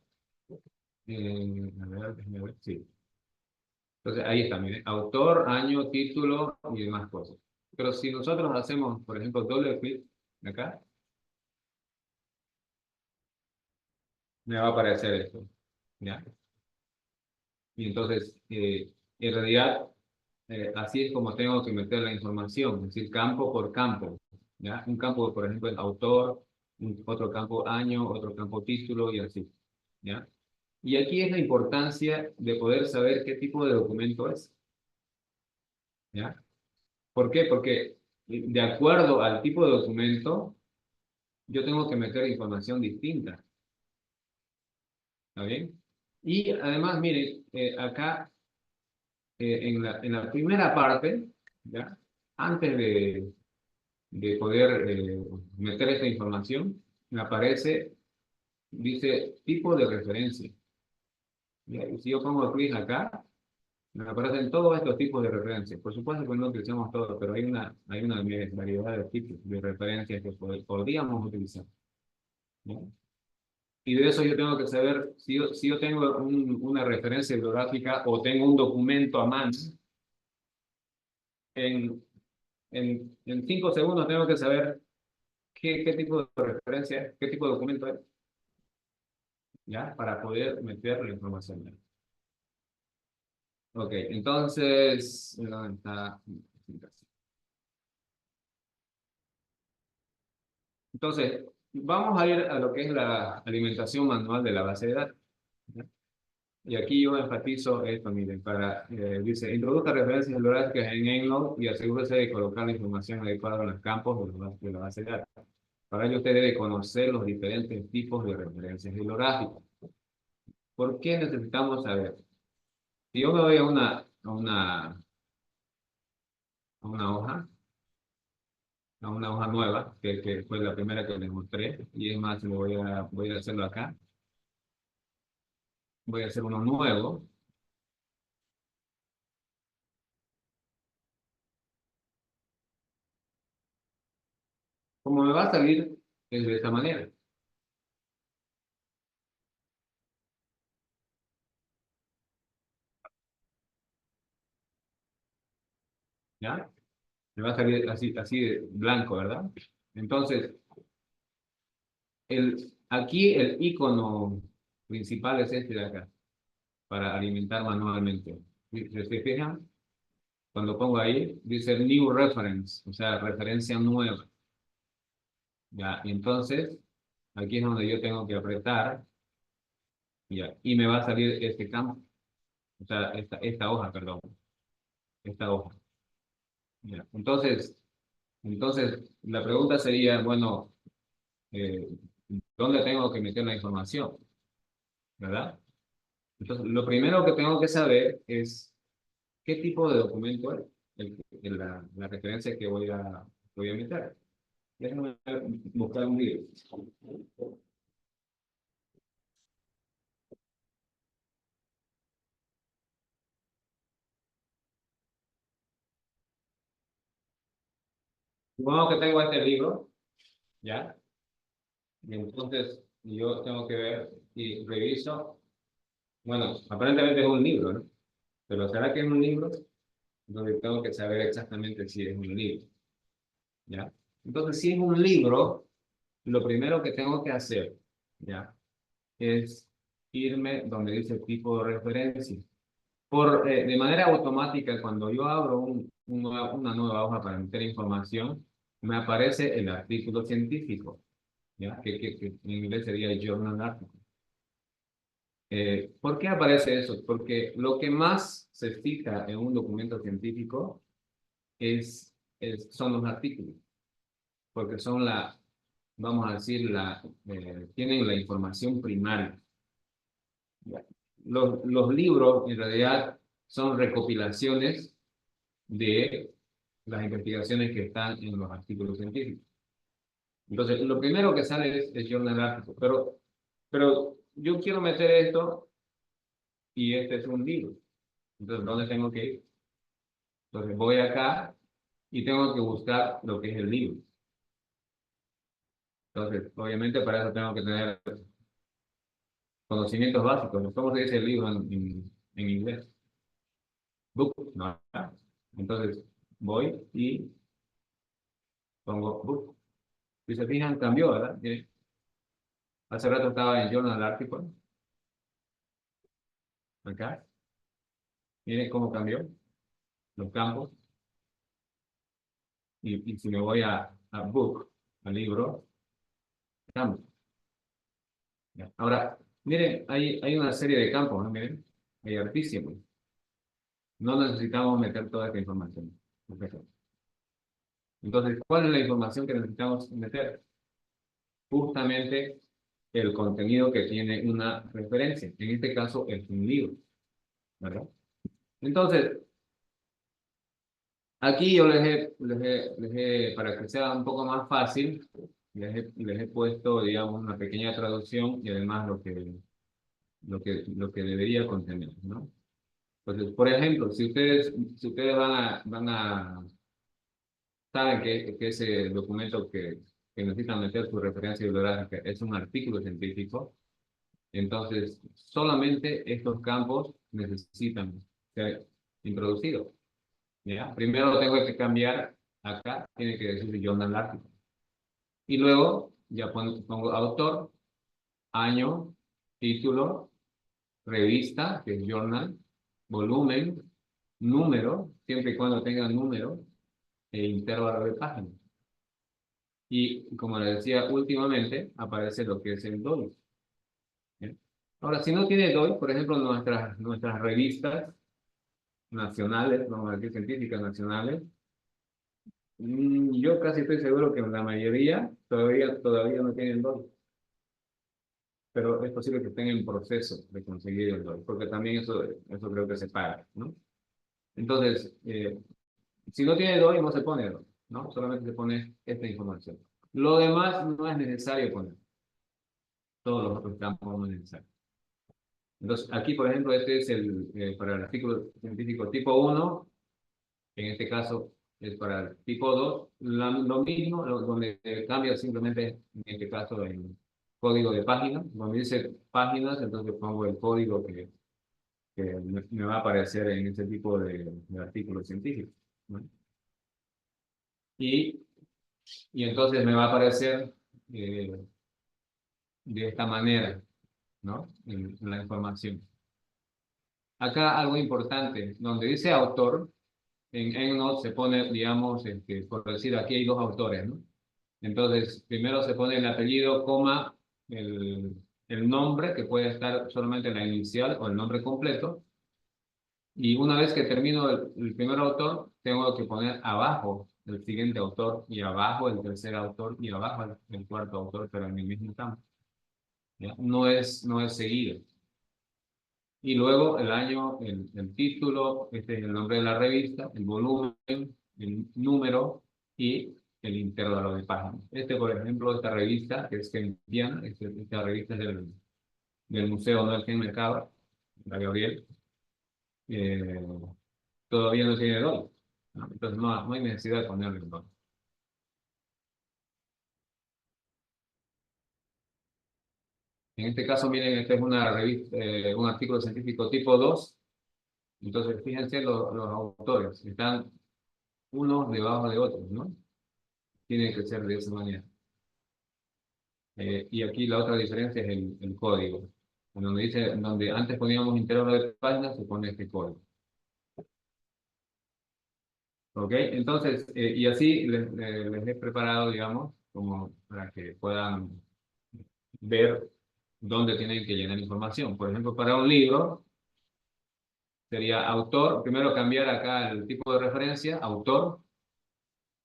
ver, déjame ver, sí. Entonces, ahí está, miren, autor, año, título y demás cosas. Pero si nosotros hacemos, por ejemplo, doble clic acá, me va a aparecer esto, ¿ya? Y entonces, en realidad, así es como tengo que meter la información, es decir, campo por campo, ¿ya? Un campo, por ejemplo, es autor, otro campo año, otro campo título y así, ¿ya? Y aquí es la importancia de poder saber qué tipo de documento es, ¿ya? ¿Por qué? Porque de acuerdo al tipo de documento, yo tengo que meter información distinta, ¿está bien? Y además, miren, acá en la primera parte, ¿ya? Antes de poder meter esta información, me aparece, dice tipo de referencia. ¿Ya? Y si yo pongo clic acá, me aparecen todos estos tipos de referencias. Por supuesto que no utilizamos todos, pero hay una variedad de tipos de referencias que podríamos utilizar. ¿Ya? Y de eso yo tengo que saber, si yo tengo una referencia bibliográfica o tengo un documento a mano, en, en 5 segundos tengo que saber qué tipo de referencia es, qué tipo de documento es, ¿ya? Para poder meter la información. Ok, entonces, ¿dónde está? Entonces, vamos a ir a lo que es la alimentación manual de la base de datos. ¿Ya? Y aquí yo enfatizo esto, miren, dice, introduzca referencias bibliográficas en EndNote y asegúrese de colocar la información adecuada en los campos de la base de datos. Para ello usted debe conocer los diferentes tipos de referencias bibliográficas. ¿Por qué necesitamos saber? Si yo me voy a una hoja nueva, que fue la primera que les mostré, y es más, voy a hacerlo acá. Voy a hacer uno nuevo. Como me va a salir es de esta manera, ¿ya? Me va a salir así de blanco, ¿verdad? Entonces, aquí el icono principal es este de acá, para alimentar manualmente. Si se fijan, cuando pongo ahí, dice New Reference, o sea, referencia nueva. ¿Ya? Y entonces, aquí es donde yo tengo que apretar, ¿ya? Y me va a salir este campo, o sea, esta hoja, perdón, esta hoja. ¿Ya? Entonces, la pregunta sería, bueno, eh, ¿dónde tengo que meter la información? ¿Verdad? Entonces, lo primero que tengo que saber es qué tipo de documento es la referencia que voy a meter. Déjame buscar un libro. Supongo que tengo este libro, ¿ya? Y entonces yo tengo que ver y reviso. Bueno, aparentemente es un libro, ¿no? Pero ¿será que es un libro? Entonces tengo que saber exactamente si es un libro, ¿ya? Entonces, si es un libro, lo primero que tengo que hacer, ¿ya? Es irme donde dice tipo de referencia. De manera automática, cuando yo abro una nueva hoja para meter información, me aparece el artículo científico, ¿ya? Que en inglés sería el journal article. ¿Por qué aparece eso? Porque lo que más se fija en un documento científico son los artículos, porque son vamos a decir, tienen la información primaria. Los libros en realidad son recopilaciones de las investigaciones que están en los artículos científicos. Entonces, lo primero que sale es Journal Article, pero yo quiero meter esto y este es un libro. Entonces, ¿dónde tengo que ir? Entonces, voy acá y tengo que buscar lo que es el libro. Entonces, obviamente para eso tengo que tener conocimientos básicos. ¿Cómo se dice el libro en inglés? Book, no. Entonces, voy y pongo book. Si se fijan, cambió, ¿verdad? Hace rato estaba en Journal Article, acá. Miren cómo cambió los campos. Y si me voy a book, al libro, cambia. Ya. Ahora, miren, hay una serie de campos, ¿no? Miren, hay hartísimos. No necesitamos meter toda esta información. Perfecto. Entonces, ¿cuál es la información que necesitamos meter? Justamente el contenido que tiene una referencia. En este caso es un libro, ¿verdad? Entonces, aquí yo para que sea un poco más fácil, les he puesto, digamos, una pequeña traducción y además lo que debería contener, ¿no? Entonces, por ejemplo, si ustedes saben que ese documento que necesitan meter su referencia bibliográfica es un artículo científico, entonces solamente estos campos necesitan ser introducidos, ¿ya? Primero lo tengo que cambiar acá, tiene que decir Journal Article. Y luego ya pongo autor, año, título, revista, que es journal, volumen, número, siempre y cuando tenga número, e intervalo de páginas. Y como les decía últimamente, aparece lo que es el DOI. ¿Bien? Ahora, si no tiene DOI, por ejemplo, nuestras revistas nacionales, vamos a decir científicas nacionales, yo casi estoy seguro que la mayoría todavía no tienen DOI. Pero es posible que estén en proceso de conseguir el DOI, porque también eso creo que se paga, ¿no? Entonces, si no tiene DOI, no se pone DOI, ¿no? Solamente se pone esta información. Lo demás no es necesario poner. Todos los otros campos no es necesario. Entonces, aquí, por ejemplo, este es para el artículo científico tipo 1, en este caso es para el tipo 2, lo mismo, donde cambia simplemente, en este caso, el código de página. Donde dice páginas, entonces pongo el código que me va a aparecer en este tipo de artículos científicos, ¿no? Y, y entonces me va a aparecer de esta manera, ¿no? En la información. Acá algo importante, donde dice autor, en EndNote se pone, digamos, por decir, aquí hay dos autores, ¿no? Entonces, primero se pone el apellido, coma, el nombre, que puede estar solamente la inicial o el nombre completo. Y una vez que termino el primer autor, tengo que poner abajo el siguiente autor, y abajo el tercer autor, y abajo el cuarto autor, pero en el mismo campo, ¿ya? No es seguido. Y luego el año, el título, este es el nombre de la revista, el volumen, el número y el intervalo de páginas. Por ejemplo, esta revista, que es kendiana, esta revista es del Museo Nelson Mercado, la Gabriel, eh, todavía no tiene DOI, ¿no? Entonces no hay necesidad de ponerle el DOI. En este caso, miren, esta es una revista, un artículo científico tipo 2. Entonces, fíjense los autores, están unos debajo de otros, ¿no? Tiene que ser de esa manera. Y aquí la otra diferencia es el código. Donde antes poníamos intervalo de páginas, se pone este código. ¿Ok? Entonces, y así les he preparado, digamos, como para que puedan ver dónde tienen que llenar información. Por ejemplo, para un libro, sería autor, primero cambiar acá el tipo de referencia, autor,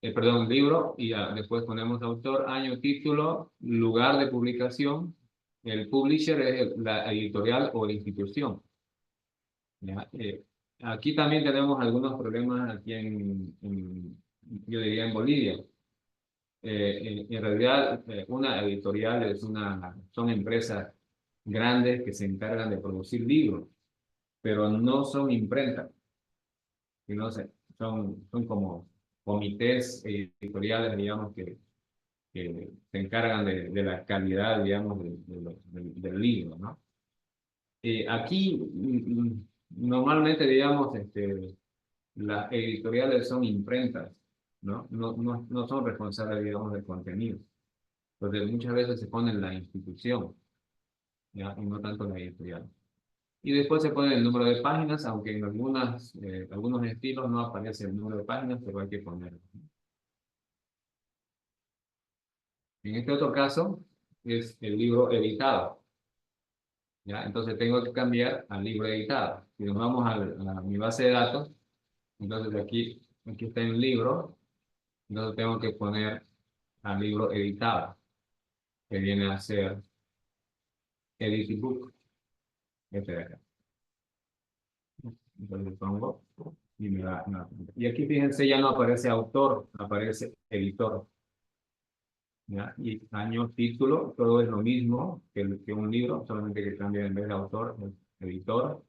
perdón, libro, y después ponemos autor, año, título, lugar de publicación. El publisher es la editorial o la institución, ¿ya? Aquí también tenemos algunos problemas aquí yo diría en Bolivia. En realidad, una editorial son empresas grandes que se encargan de producir libros, pero no son imprentas, sino son como comités editoriales, digamos, que se encargan de la calidad, digamos, del libro, ¿no? Aquí, normalmente, digamos, las editoriales son imprentas, ¿no? No son responsables, digamos, del contenido. Entonces, muchas veces se pone la institución, ¿ya? Y no tanto la editorial. Y después se pone el número de páginas, aunque en algunos estilos no aparece el número de páginas, pero hay que ponerlo. En este otro caso, es el libro editado, ¿ya? Entonces tengo que cambiar al libro editado. Si nos vamos a mi base de datos, entonces aquí está el libro, entonces tengo que poner al libro editado, que viene a ser Edit Book. Este de acá. Entonces pongo y me da. Y aquí fíjense, ya no aparece autor, aparece editor. ¿Ya? Y año, título, todo es lo mismo que un libro, solamente que cambia en vez de autor, es editor,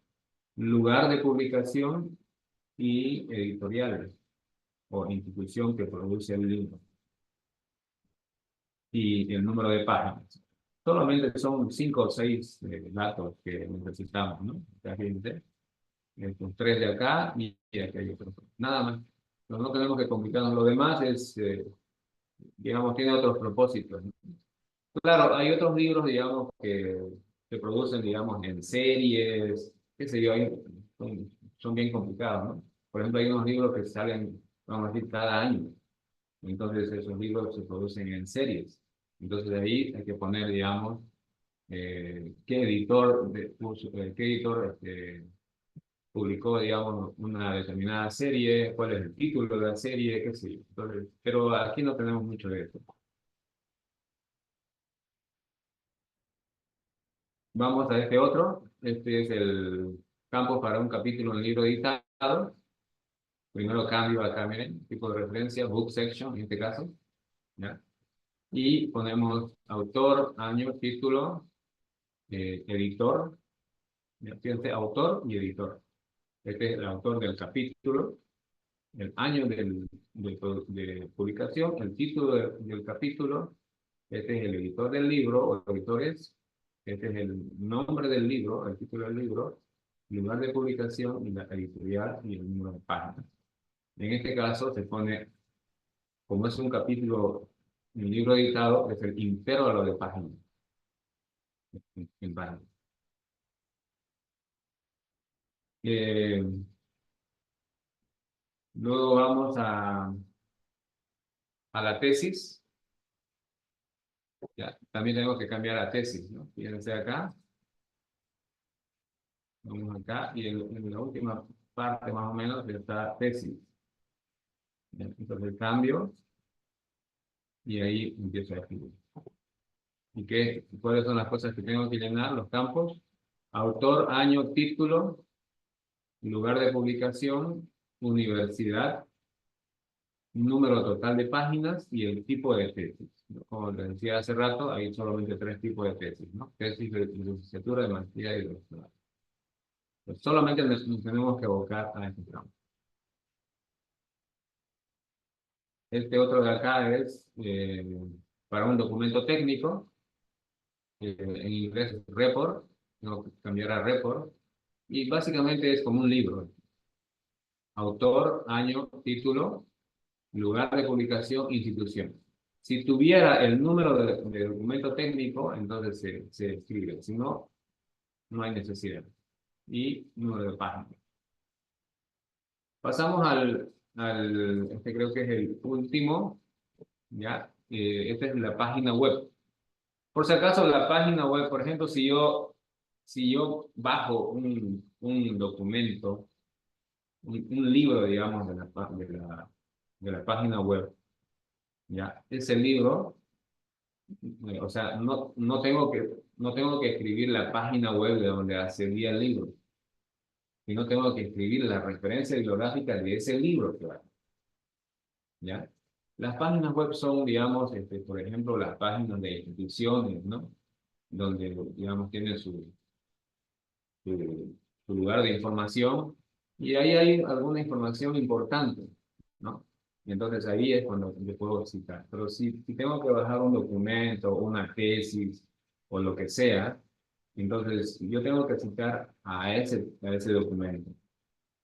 lugar de publicación y editorial o institución que produce el libro. Y el número de páginas. Solamente son 5 o 6 datos que necesitamos, ¿no? Fíjense, estos 3 de acá y aquí hay otros. Nada más. No tenemos que complicarnos. Lo demás es, digamos, tiene otros propósitos, ¿no? Claro, hay otros libros, digamos, que se producen, digamos, en series, qué sé yo, son bien complicados, ¿no? Por ejemplo, hay unos libros que salen, vamos a decir, cada año. Entonces, esos libros se producen en series. Entonces, de ahí hay que poner, digamos, qué editor, publicó, digamos, una determinada serie, cuál es el título de la serie, qué sé yo. Entonces, pero aquí no tenemos mucho de eso. Vamos a este otro. Este es el campo para un capítulo en el libro editado. Primero cambio acá, miren, tipo de referencia, book section en este caso. ¿Ya? Y ponemos autor, año, título, editor. Fíjense, autor y editor. Este es el autor del capítulo, el año de publicación, el título del capítulo. Este es el editor del libro o editores. Este es el nombre del libro, el título del libro, lugar de publicación y la editorial y el número de páginas. En este caso se pone, como es un capítulo, un libro editado, es el intervalo de páginas. En páginas. Luego vamos a la tesis. Ya, también tenemos que cambiar la tesis, ¿no? Fíjense acá. Vamos acá y en la última parte más o menos está tesis. Entonces cambio y ahí empiezo a escribir. ¿Y cuáles son las cosas que tengo que llenar? Los campos. Autor, año, título, lugar de publicación, universidad, número total de páginas y el tipo de tesis. Como les decía hace rato, hay solamente 3 tipos de tesis, ¿no? Tesis de licenciatura, de maestría y de doctorado. Pues solamente nos tenemos que abocar a este campo. Este otro de acá es para un documento técnico, en inglés es report, tengo que cambiar a report, y básicamente es como un libro. Autor, año, título, lugar de publicación, institución. Si tuviera el número de documento técnico, entonces se escribe. Si no, no hay necesidad. Y número de página. Pasamos este creo que es el último, ¿ya? Esta es la página web. Por si acaso, la página web, por ejemplo, si yo bajo un documento, un libro, digamos, de la página web, ¿ya? Ese libro, o sea, no tengo que escribir la página web de donde accedí al libro, sino tengo que escribir la referencia bibliográfica de ese libro, claro, ¿ya? Las páginas web son, digamos, por ejemplo, las páginas de instituciones, ¿no? Donde, digamos, tienen su lugar de información y ahí hay alguna información importante, ¿no? Y entonces ahí es cuando yo puedo citar. Pero si tengo que bajar un documento, una tesis o lo que sea, entonces yo tengo que citar a ese documento,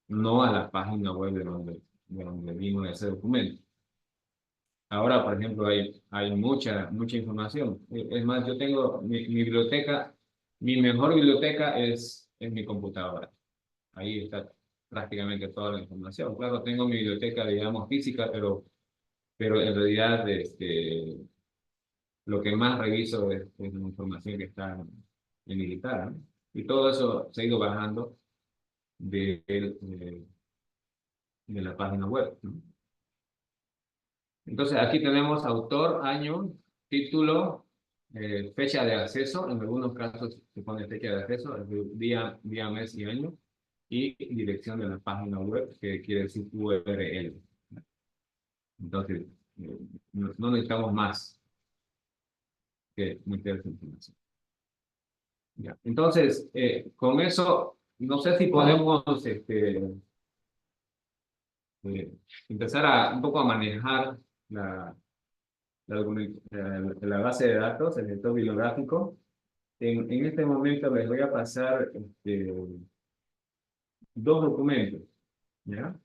no a la página web de donde vino ese documento. Ahora, por ejemplo, hay mucha información. Es más, yo tengo mi biblioteca, mi mejor biblioteca es mi computadora. Ahí está prácticamente toda la información. Claro, tengo mi biblioteca, digamos, física, pero en realidad lo que más reviso es la información que está en militar, ¿no? Y todo eso se ha ido bajando de la página web, ¿no? Entonces, aquí tenemos autor, año, título, fecha de acceso, en algunos casos se pone fecha de acceso, es decir, día, mes y año, y dirección de la página web, que quiere decir URL. Entonces, no necesitamos más que meter esa información. Ya. Entonces, con eso, no sé si podemos empezar un poco a manejar la base de datos, el gestor bibliográfico. En este momento les voy a pasar dos documentos, ¿ya?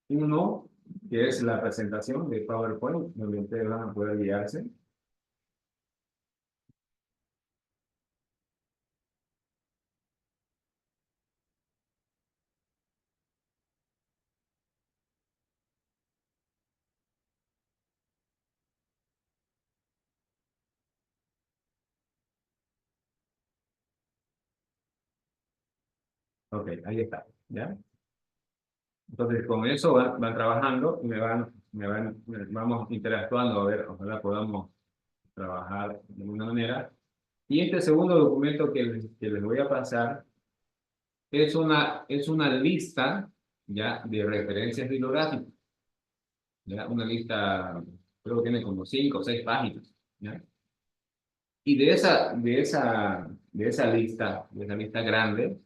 Uno, que es la presentación de PowerPoint, donde ustedes van a poder guiarse. Ok, ahí está, ¿ya? Entonces, con eso van trabajando y vamos interactuando, a ver, ojalá podamos trabajar de alguna manera. Y este segundo documento que les voy a pasar es una lista, ¿ya? De referencias bibliográficas, ¿ya? Una lista, creo que tiene como 5 o 6 páginas, ¿ya? Y de esa lista grande,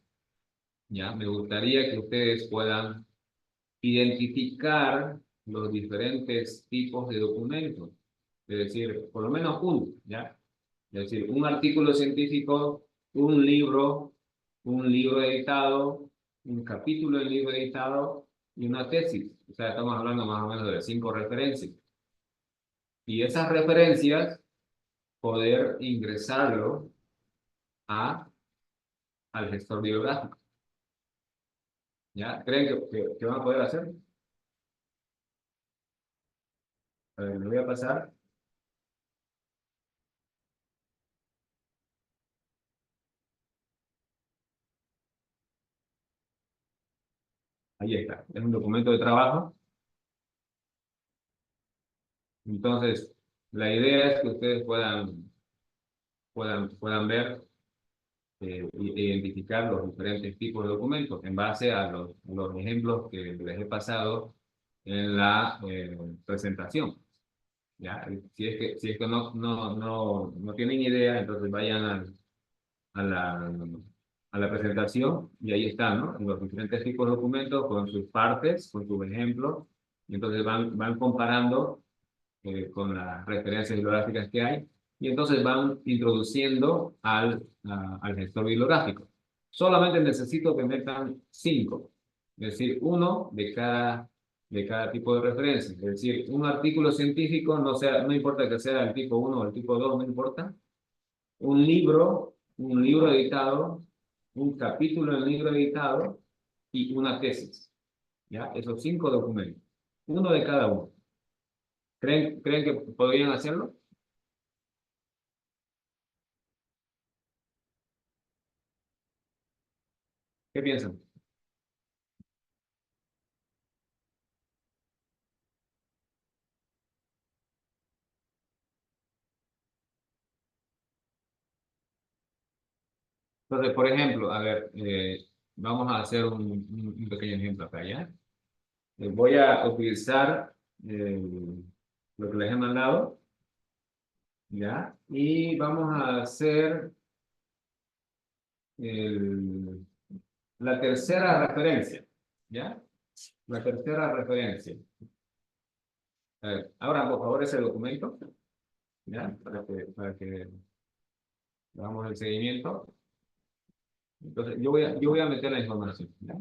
¿ya? Me gustaría que ustedes puedan identificar los diferentes tipos de documentos. Es decir, por lo menos uno, ¿ya? Es decir, un artículo científico, un libro editado, un capítulo del libro editado y una tesis. O sea, estamos hablando más o menos de 5 referencias. Y esas referencias, poder ingresarlo al gestor bibliográfico. ¿Ya? ¿Creen que van a poder hacer? A ver, lo voy a pasar. Ahí está. Es un documento de trabajo. Entonces, la idea es que ustedes puedan ver e identificar los diferentes tipos de documentos en base a los ejemplos que les he pasado en la presentación. ¿Ya? Si es que no tienen idea, entonces vayan a la presentación y ahí están, ¿no? Los diferentes tipos de documentos con sus partes, con sus ejemplos, y entonces van comparando con las referencias bibliográficas que hay, y entonces van introduciendo al gestor bibliográfico. Solamente necesito que metan 5, es decir, uno de cada tipo de referencia. Es decir, un artículo científico, no importa que sea el tipo 1 o el tipo 2, no importa. Un libro editado, un capítulo del libro editado y una tesis. ¿Ya? Esos 5 documentos. Uno de cada uno. ¿Creen que podrían hacerlo? ¿Qué piensan? Entonces, por ejemplo, a ver, vamos a hacer un pequeño ejemplo acá, ¿ya? Voy a utilizar eh, lo que les he mandado, ¿ya? Y vamos a hacer el- la tercera referencia, ¿ya? La tercera referencia. A ver, abran por favor ese documento, ¿ya? Para que hagamos el seguimiento. Entonces, yo voy a meter la información, ¿ya?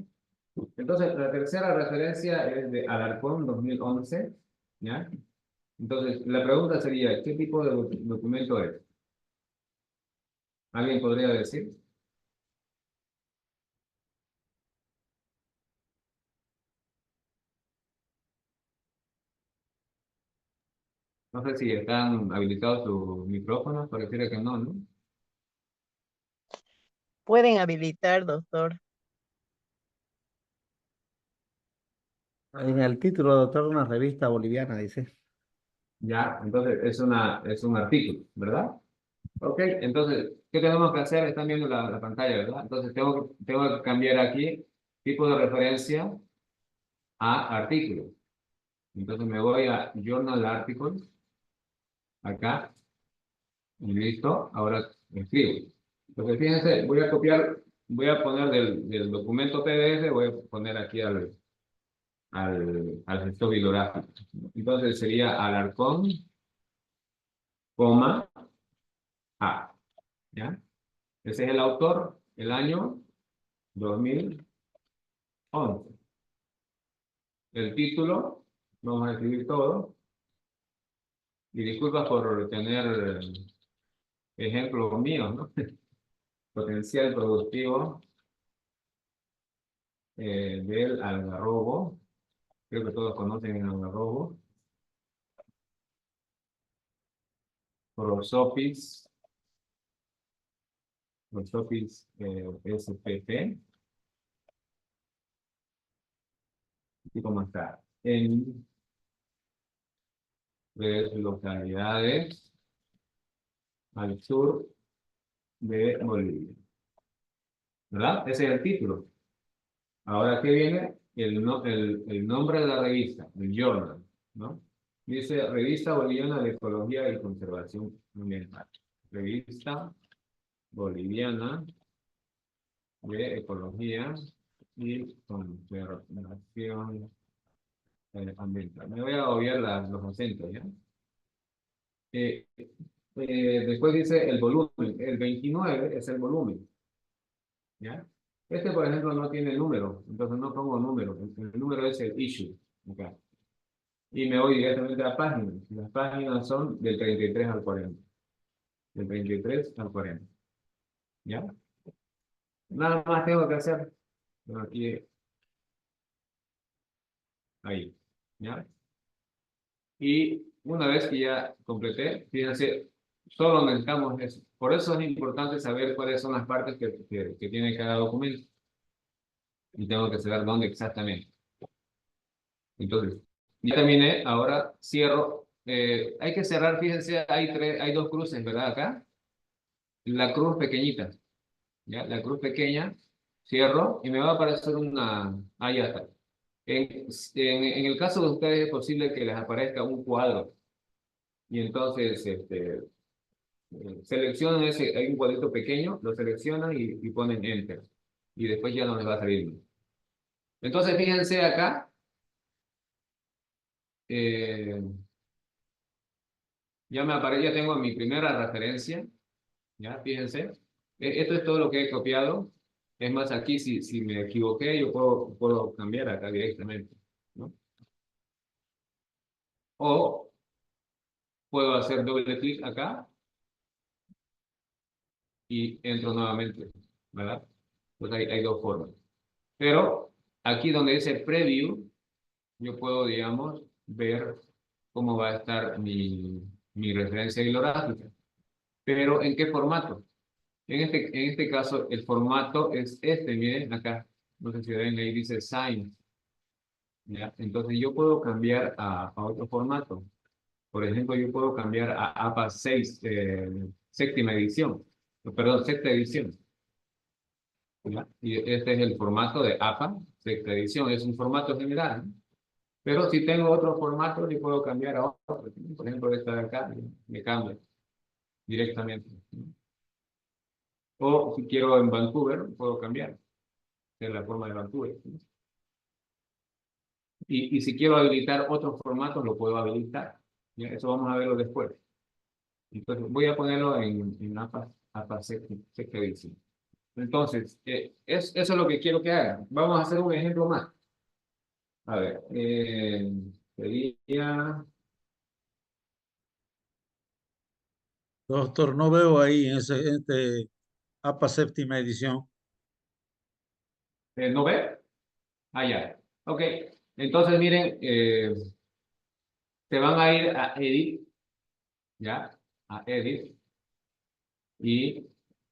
Entonces, la tercera referencia es de Alarcón 2011, ¿ya? Entonces, la pregunta sería, ¿qué tipo de documento es? ¿Alguien podría decir? No sé si están habilitados sus micrófonos, pareciera que no, ¿no? Pueden habilitar, doctor. En el título, doctor, una revista boliviana, dice. Ya, entonces es un artículo, ¿verdad? Ok, entonces, ¿qué tenemos que hacer? Están viendo la pantalla, ¿verdad? Entonces, tengo que cambiar aquí tipo de referencia a artículo. Entonces, me voy a Journal Articles, acá, y listo. Ahora escribo. Entonces, fíjense, voy a copiar, voy a poner del documento PDF, voy a poner aquí al gestor bibliográfico. Entonces, sería Alarcón, coma, A, ¿ya? Ese es el autor, el año 2011. El título, vamos a escribir todo. Y disculpas por tener ejemplos míos, ¿no? Potencial productivo del algarrobo. Creo que todos conocen el algarrobo. Prosopis. Prosopis SPP. ¿Y cómo está? En localidades al sur de Bolivia. ¿Verdad? Ese es el título. Ahora, ¿qué viene? El nombre de la revista, el journal, ¿no? Dice Revista Boliviana de Ecología y Conservación Ambiental. Revista Boliviana de Ecología y Conservación Ambiental. Me voy a obviar los acentos, ¿ya? Después dice el volumen. El 29 es el volumen, ¿ya? Este, por ejemplo, no tiene número, entonces no pongo número. El número es el issue, acá. Y me voy directamente a páginas. Las páginas son del 33 al 40. Del 33 al 40. ¿Ya? Nada más tengo que hacer. Bueno, aquí, ahí. ¿Ya? Y una vez que ya completé, fíjense, solo necesitamos eso. Por eso es importante saber cuáles son las partes que tiene cada documento. Y tengo que saber dónde exactamente. Entonces, ya terminé, ahora cierro. Hay que cerrar, fíjense, hay dos cruces, ¿verdad? Acá. La cruz pequeñita, ¿ya? La cruz pequeña, cierro y me va a aparecer una... Ah, ya está. En el caso de ustedes es posible que les aparezca un cuadro y entonces seleccionan ese, hay un cuadrito pequeño, lo seleccionan y ponen Enter y después ya no les va a salir. Entonces fíjense acá, ya tengo mi primera referencia, ya fíjense. Esto es todo lo que he copiado. Es más, aquí si me equivoqué, yo puedo cambiar acá directamente, ¿no? O puedo hacer doble clic acá y entro nuevamente, ¿verdad? Pues hay dos formas. Pero aquí donde dice Preview, yo puedo, digamos, ver cómo va a estar mi referencia bibliográfica. Pero ¿en qué formato? En este caso, el formato es este, miren acá. No sé si ven ahí, dice Sign. ¿Ya? Entonces yo puedo cambiar a otro formato. Por ejemplo, yo puedo cambiar a APA 6, séptima edición. Perdón, sexta edición. ¿Ya? Y este es el formato de APA, sexta edición. Es un formato general, ¿no? Pero si tengo otro formato, yo puedo cambiar a otro. Por ejemplo, esta de acá, me cambia directamente, ¿no? O si quiero en Vancouver, puedo cambiar de la forma de Vancouver, ¿no? Y si quiero habilitar otros formatos, lo puedo habilitar. ¿Ya? Eso vamos a verlo después. Entonces, voy a ponerlo en APA sexta edición. Entonces, eso es lo que quiero que hagan. Vamos a hacer un ejemplo más. A ver, sería... Doctor, no veo ahí en APA séptima edición. ¿No ve? Ah, ya. Ok. Entonces, miren, se van a ir a Edit, ¿ya? A Edit. Y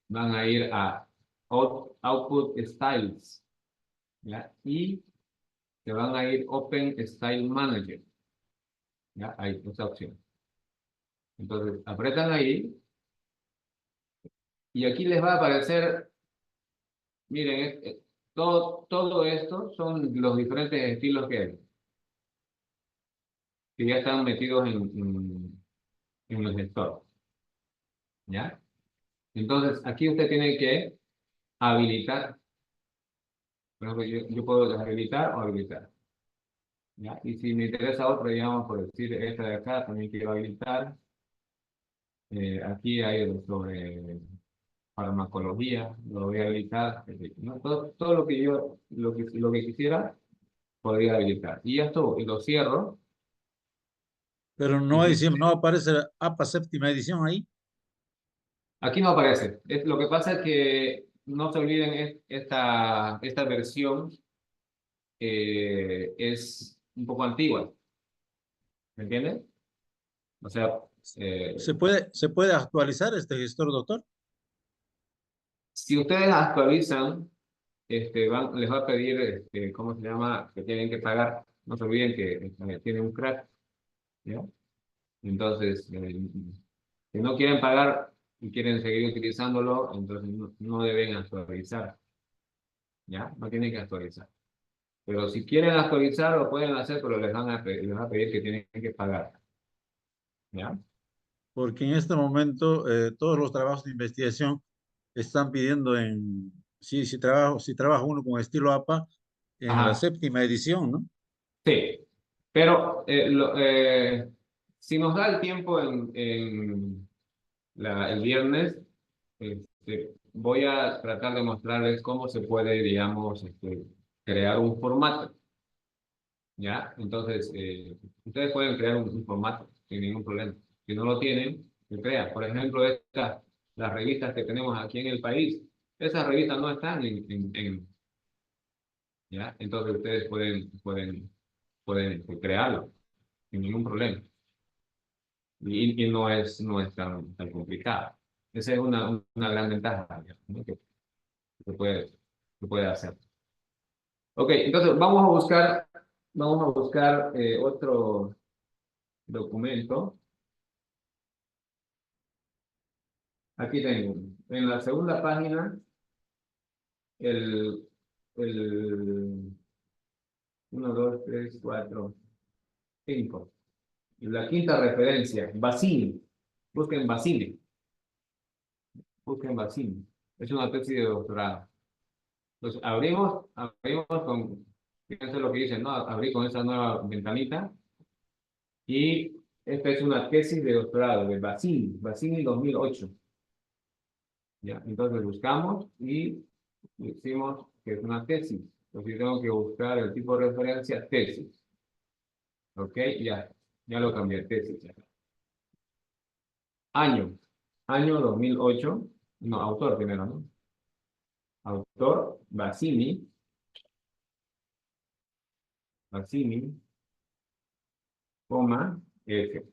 van a ir a Output Styles, ¿ya? Y se van a ir Open Style Manager, ¿ya? Hay esa opción. Entonces, apretan ahí y aquí les va a aparecer, miren, todo esto son los diferentes estilos que hay, que ya están metidos en el gestor, ¿ya? Entonces, aquí usted tiene que habilitar, por ejemplo, yo puedo deshabilitar o habilitar, ¿ya? Y si me interesa otro, digamos, por decir, esta de acá también quiero habilitar. Aquí hay sobre farmacología, lo voy a habilitar, ¿no? Todo lo que yo, lo que quisiera, podría habilitar. Y ya esto, y lo cierro. Pero no Ujú. hay, no aparece APA séptima edición ahí. Aquí no aparece. Lo que pasa es que no se olviden, esta versión es un poco antigua, ¿me entienden? O sea, eh, Se puede actualizar este gestor, doctor? si ustedes actualizan, les va a pedir, ¿cómo se llama? Que tienen que pagar. No se olviden que tienen un crack, ¿ya? Entonces, si no quieren pagar y quieren seguir utilizándolo, entonces no deben actualizar, ¿ya? No tienen que actualizar. Pero si quieren actualizar, lo pueden hacer, pero les van a pedir que tienen que pagar, ¿ya? Porque en este momento todos los trabajos de investigación están pidiendo si trabaja uno con estilo APA, en la Ajá, séptima edición, ¿no? sí. Pero si nos da el tiempo el viernes, voy a tratar de mostrarles cómo se puede, digamos, crear un formato, ¿ya? Entonces, ustedes pueden crear un formato sin ningún problema. Si no lo tienen, que crean. Por ejemplo, las revistas que tenemos aquí en el país, esas revistas no están ¿ya? Entonces ustedes pueden crearlo sin ningún problema. Y no es tan complicado. Esa es una gran ventaja, ¿no? Que se puede hacer. Ok, entonces vamos a buscar otro documento. Aquí tengo, en la segunda página, el, el 1, 2, 3, 4, 5. Y la quinta referencia, Bassini. Busquen Bassini. Busquen Bassini. Es una tesis de doctorado. Entonces, abrimos fíjense lo que dicen, ¿no? Abrí con esa nueva ventanita. Y esta es una tesis de doctorado de Bassini 2008. ¿Ya? Entonces buscamos y decimos que es una tesis. Entonces yo tengo que buscar el tipo de referencia tesis. ¿Ok? Ya lo cambié, tesis. Ya. Año 2008. No, autor primero, ¿no? Autor, Bassini, coma, F.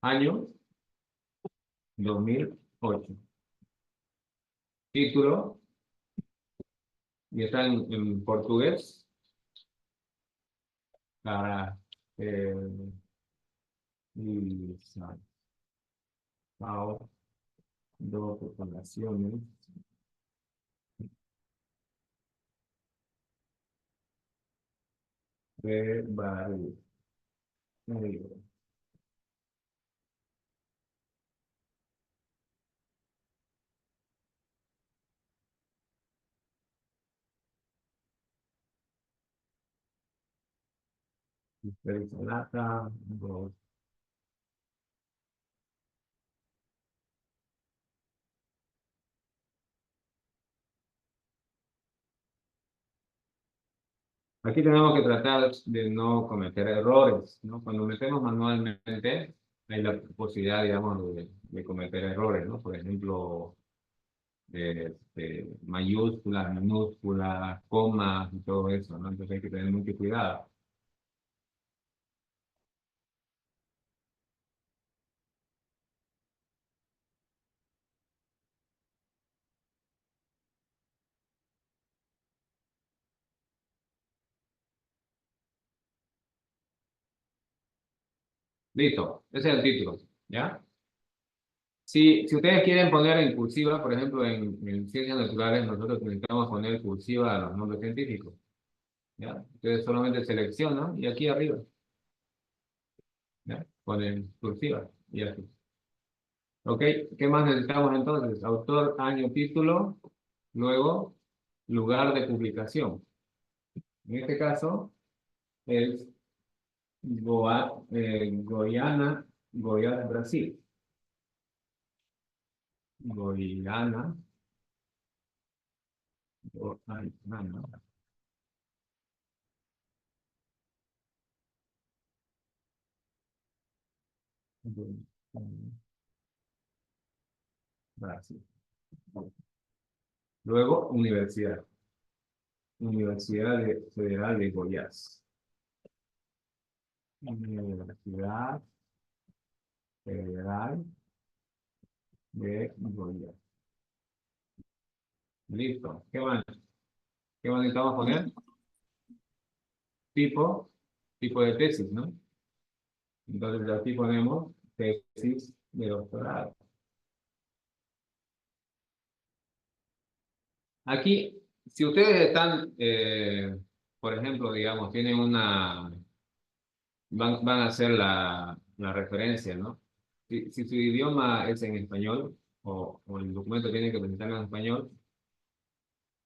Año 2008. Título, y está en portugués, para dos populaciones de barrio. Lata, dos. Aquí tenemos que tratar de no cometer errores, ¿no? Cuando metemos manualmente, hay la posibilidad, digamos, de cometer errores, ¿no? Por ejemplo, mayúsculas, minúsculas, comas y todo eso, ¿no? Entonces hay que tener mucho cuidado. Listo, ese es el título, ¿ya? Si ustedes quieren poner en cursiva, por ejemplo, en ciencias naturales, nosotros necesitamos poner cursiva a los nombres científicos, ¿ya? Ustedes solamente seleccionan y aquí arriba, ¿ya? Ponen cursiva y así. ¿Ok? ¿Qué más necesitamos entonces? Autor, año, título, luego lugar de publicación. En este caso es Goiânia, Brasil. Goiânia, Goiânia. Brasil. Luego, universidad. Federal de Goiás. Universidad Federal de Goiás. Listo. ¿Qué más? ¿Qué más necesitamos poner? Tipo de tesis, ¿no? Entonces aquí ponemos tesis de doctorado. Aquí, si ustedes están, por ejemplo, digamos, tienen van a hacer la referencia, ¿no? Si su idioma es en español, o el documento tiene que presentarlo en español,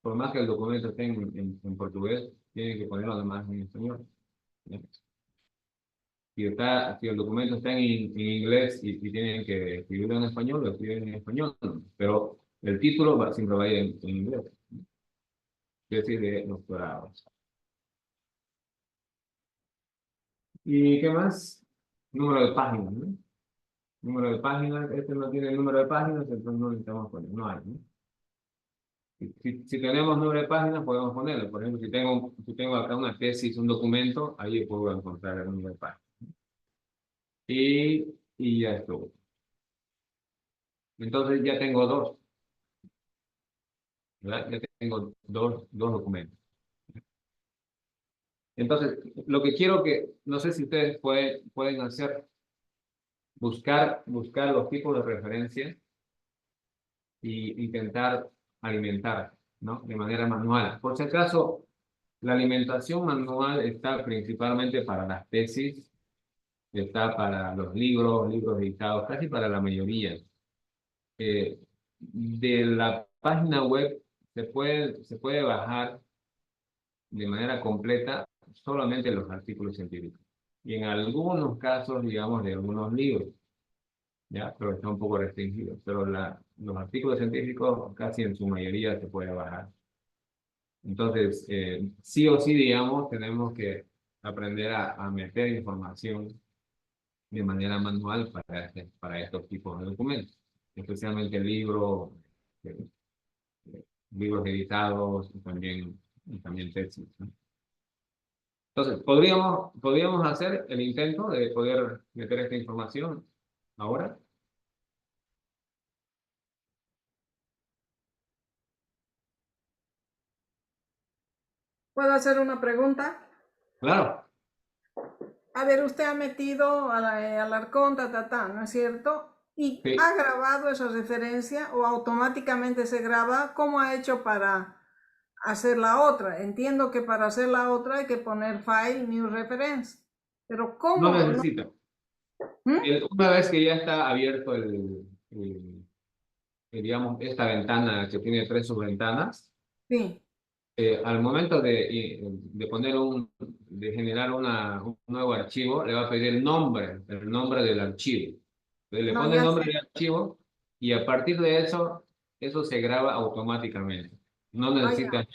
por más que el documento esté en portugués, tienen que ponerlo además en español, ¿no? Si el documento está en inglés y tienen que escribirlo en español, lo escriben en español, ¿no? Pero el título siempre va a ir en inglés, ¿no? Es decir, de doctorado. ¿Y qué más? Número de páginas, ¿no? Número de páginas, este no tiene número de páginas, entonces no necesitamos poner, no hay, ¿no? Si tenemos número de páginas, podemos ponerlo. Por ejemplo, si tengo acá una tesis, un documento, ahí puedo encontrar el número de páginas. Y ya estuvo. Entonces ya tengo dos, ¿verdad? Ya tengo dos documentos. Entonces, lo que quiero no sé si ustedes pueden hacer, buscar los tipos de referencia y intentar alimentar, ¿no? De manera manual. Por si acaso, la alimentación manual está principalmente para las tesis, está para los libros editados, casi para la mayoría. De la página web se puede bajar de manera completa solamente los artículos científicos. Y en algunos casos, digamos, de algunos libros, ¿ya? Pero está un poco restringido. Pero los artículos científicos casi en su mayoría se puede bajar. Entonces, sí o sí, digamos, tenemos que aprender a meter información de manera manual para estos tipos de documentos, especialmente libros editados y también tesis, ¿no? Entonces, podríamos hacer el intento de poder meter esta información ahora. ¿Puedo hacer una pregunta? Claro. A ver, usted ha metido al Arcón, ¿no es cierto? ¿Y Sí. ha grabado esa referencia o automáticamente se graba? ¿Cómo ha hecho para hacer la otra? Entiendo que para hacer la otra hay que poner File, New Reference. Pero ¿cómo? No necesita. Una vez que ya está abierto digamos, esta ventana que tiene 3 subventanas, Sí. al momento de generar un nuevo archivo, le va a pedir el nombre del archivo. Entonces, le No, pone el ya nombre sé. del archivo y a partir de eso se graba automáticamente. No Ah, necesita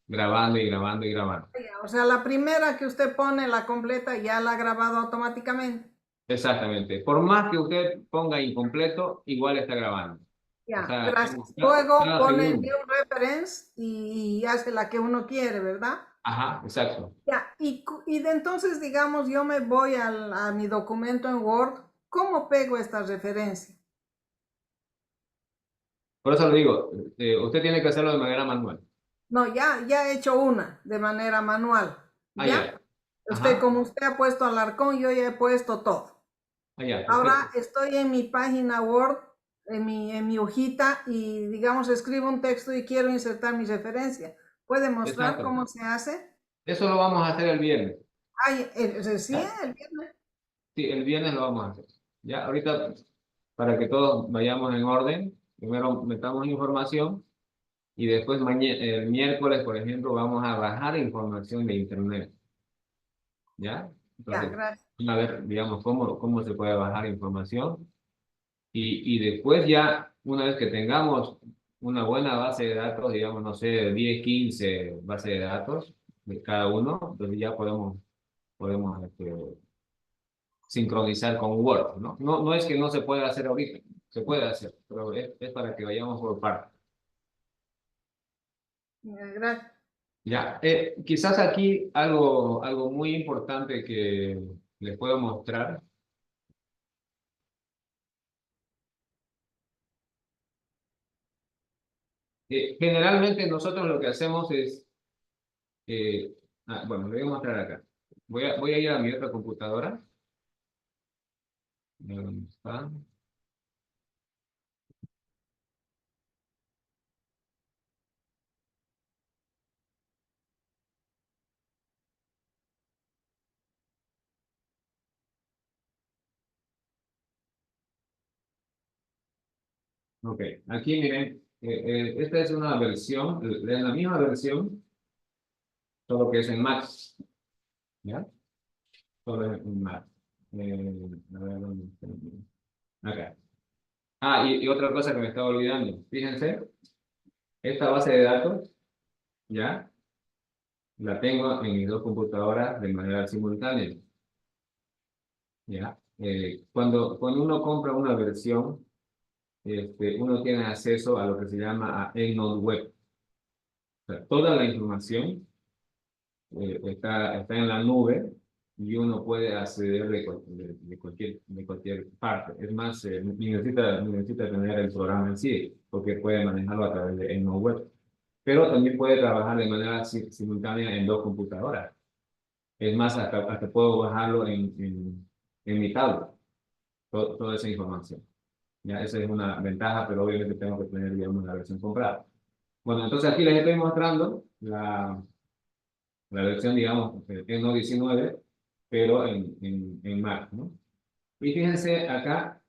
grabando y grabando y grabando. ya. O sea, la primera que usted pone, la completa, ya la ha grabado automáticamente. Exactamente. Por más que usted ponga incompleto, igual está grabando. O Ya, sea, gracias. cada Luego pone segundo. New Reference y hace la que uno quiere, ¿verdad? Ajá, exacto. Ya, y de entonces, digamos, yo me voy a mi documento en Word, ¿cómo pego esta referencia? Por eso le digo, usted tiene que hacerlo de manera manual. No, ya he hecho una de manera manual, Ah, ¿ya? ya. Usted, Ajá, como usted ha puesto Alarcón, yo ya he puesto todo. ya, Ahora perfecto. estoy en mi página Word, en mi hojita, y digamos escribo un texto y quiero insertar mi referencia. ¿Puede mostrar Exacto. cómo se hace? Eso lo vamos a hacer el viernes. Ay, sí, ¿Ya? el viernes. Sí, el viernes lo vamos a hacer. Ya, ahorita, para que todos vayamos en orden, primero metamos información y después el miércoles, por ejemplo, vamos a bajar información de internet. ¿Ya? Ya, Entonces, gracias. a ver, digamos, cómo se puede bajar información. Y después ya, una vez que tengamos una buena base de datos, digamos, no sé, 10, 15 bases de datos de cada uno, entonces ya podemos sincronizar con Word, ¿no? No es que no se pueda hacer ahorita, se puede hacer, pero es para que vayamos por partes. Gracias. Ya, quizás aquí algo muy importante que les puedo mostrar. Generalmente nosotros lo que hacemos es, bueno, le voy a mostrar acá. Voy a ir a mi otra computadora. ¿Dónde está? Ok, aquí miren, esta es una versión, es la misma versión, solo que es en Mac, ¿ya? Solo en Mac. A ver, ¿dónde está? Acá. Y otra cosa que me estaba olvidando, fíjense, esta base de datos, ¿ya? La tengo en mis dos computadoras de manera simultánea, ¿ya? Cuando uno compra una versión, uno tiene acceso a lo que se llama a EndNote Web. O sea, toda la información está en la nube y uno puede acceder de cualquier parte. Es más, ni necesita tener el programa en sí, porque puede manejarlo a través de EndNote Web. Pero también puede trabajar de manera simultánea en dos computadoras. Es más, hasta puedo bajarlo en mi tablet, toda esa información. Ya, esa es una ventaja, pero obviamente tengo que tener, digamos, la versión comprada. Bueno, entonces aquí les estoy mostrando la versión, digamos, en no 19, pero en Mac, ¿no? Y fíjense acá,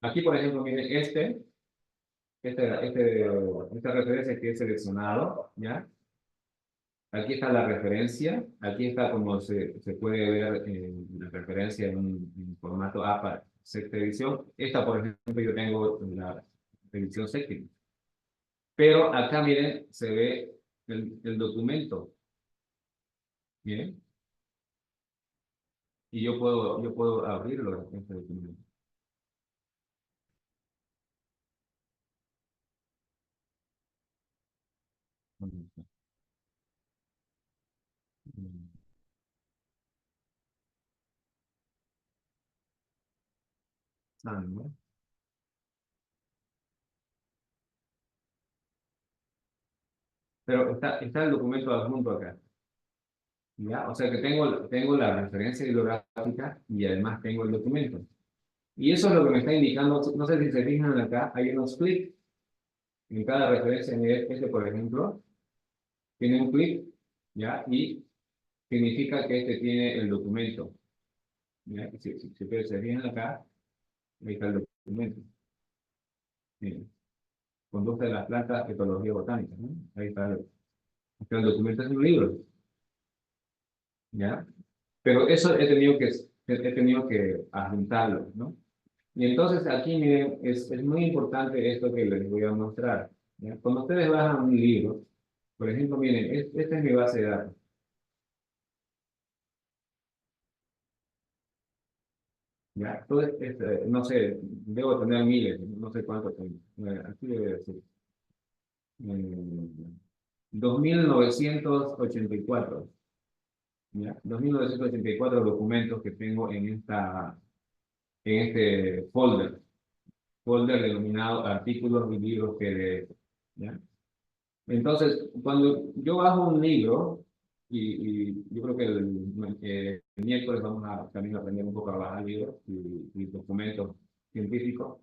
aquí por ejemplo, miren, esta referencia que he seleccionado, ¿ya? Aquí está la referencia, aquí está como se puede ver la referencia en formato APA, sexta edición. Esta, por ejemplo, yo tengo la edición séptima. Pero acá, miren, se ve el documento. Miren. Y yo puedo abrirlo, este documento. ¿No? Pero está el documento adjunto acá. ¿Ya? O sea que tengo la referencia bibliográfica y además tengo el documento. Y eso es lo que me está indicando, no sé si se fijan acá, hay unos clics en cada referencia. Este, por ejemplo, tiene un clic, ¿ya? Y significa que este tiene el documento. ¿Ya? Si ustedes se fijan acá, ahí está el documento. Miren, conducta de las plantas, etología botánica, ¿no? Ahí está el documento, es un libro, ¿ya? Pero eso he tenido que adjuntarlo, ¿no? Y entonces aquí, miren, es muy importante esto que les voy a mostrar, ¿ya? Cuando ustedes bajan un libro, por ejemplo, miren, esta es mi base de datos. ¿Ya? Entonces, no sé, debo tener miles, no sé cuántos tengo. Aquí debe decir. 2984. ¿Ya? 2984 documentos que tengo en este folder denominado artículos y libros PDF. ¿ya? Entonces, cuando yo bajo un libro, y yo creo que el miércoles vamos a también aprender un poco a bajar libros y documentos científicos,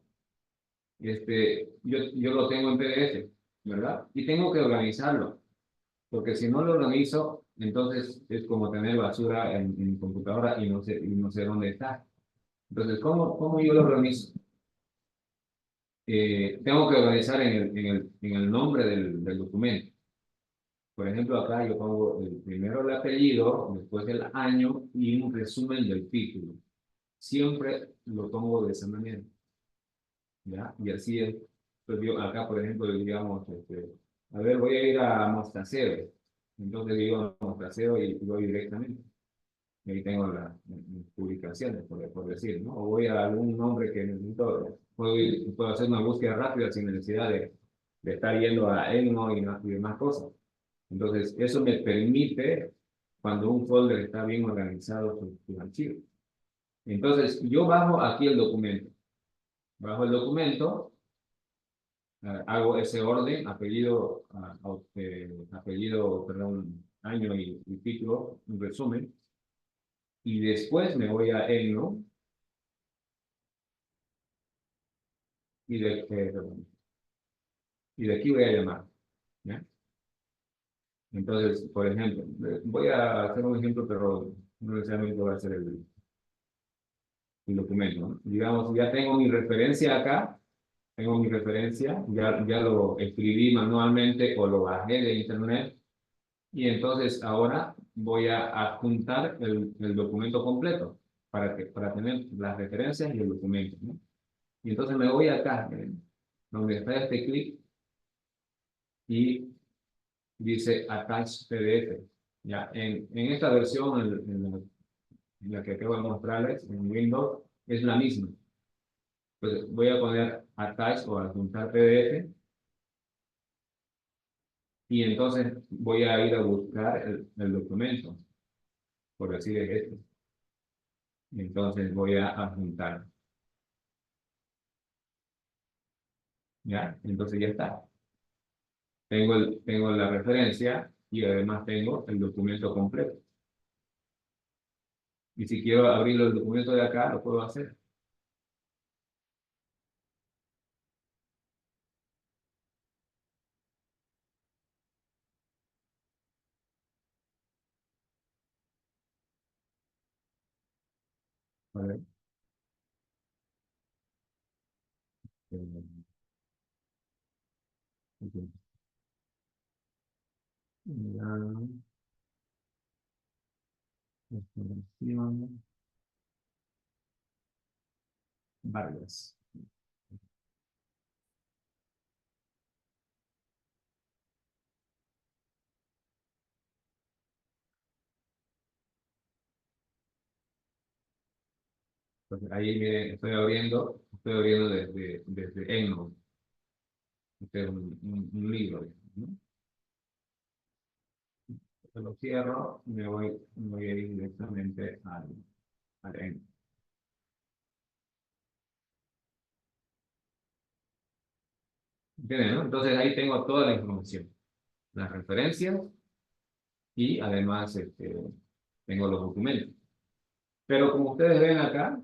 yo lo tengo en PDF, ¿verdad? Y tengo que organizarlo, porque si no lo organizo, entonces es como tener basura en mi computadora y no sé dónde está. Entonces, ¿cómo yo lo organizo? Tengo que organizar en el nombre del documento. Por ejemplo, acá yo pongo primero el apellido, después el año y un resumen del título. Siempre lo pongo de esa manera, ¿ya? Y así es. Pues yo acá, por ejemplo, digamos, a ver, voy a ir a Mostacero. Entonces digo Mostacero y voy directamente. Y ahí tengo las publicaciones, por decir, ¿no? O voy a algún nombre que necesito, puedo hacer una búsqueda rápida sin necesidad de estar yendo a Enno y demás cosas. Entonces, eso me permite, cuando un folder está bien organizado, sus archivos. Entonces, yo bajo aquí el documento. Bajo el documento, hago ese orden, apellido, perdón, año y título, un resumen. Y después me voy a Enno perdón, y de aquí voy a llamar, ¿ya? Entonces, por ejemplo, voy a hacer un ejemplo, pero no necesariamente voy a hacer el documento, ¿no? Digamos, ya tengo mi referencia acá, tengo mi referencia, ya lo escribí manualmente o lo bajé de internet, y entonces ahora voy a adjuntar el documento completo para tener las referencias y el documento, ¿no? Y entonces me voy acá, donde está este clic, y dice Attach PDF. Ya, en esta versión, en la que acabo de mostrarles, en Windows, es la misma. Pues voy a poner Attach o adjuntar PDF, y entonces voy a ir a buscar el documento, por decir esto. Entonces voy a adjuntar. ¿Ya? Entonces ya está. Tengo la referencia y además tengo el documento completo. Y si quiero abrir el documento de acá, lo puedo hacer. ¿Vale? Ya, exploración, varias. Entonces, ahí miren, estoy abriendo desde EndNote. Este es un libro, ¿no? Lo cierro y me voy a ir directamente al EndNote. ¿Entienden, no? Entonces ahí tengo toda la información, las referencias y además tengo los documentos. Pero como ustedes ven acá,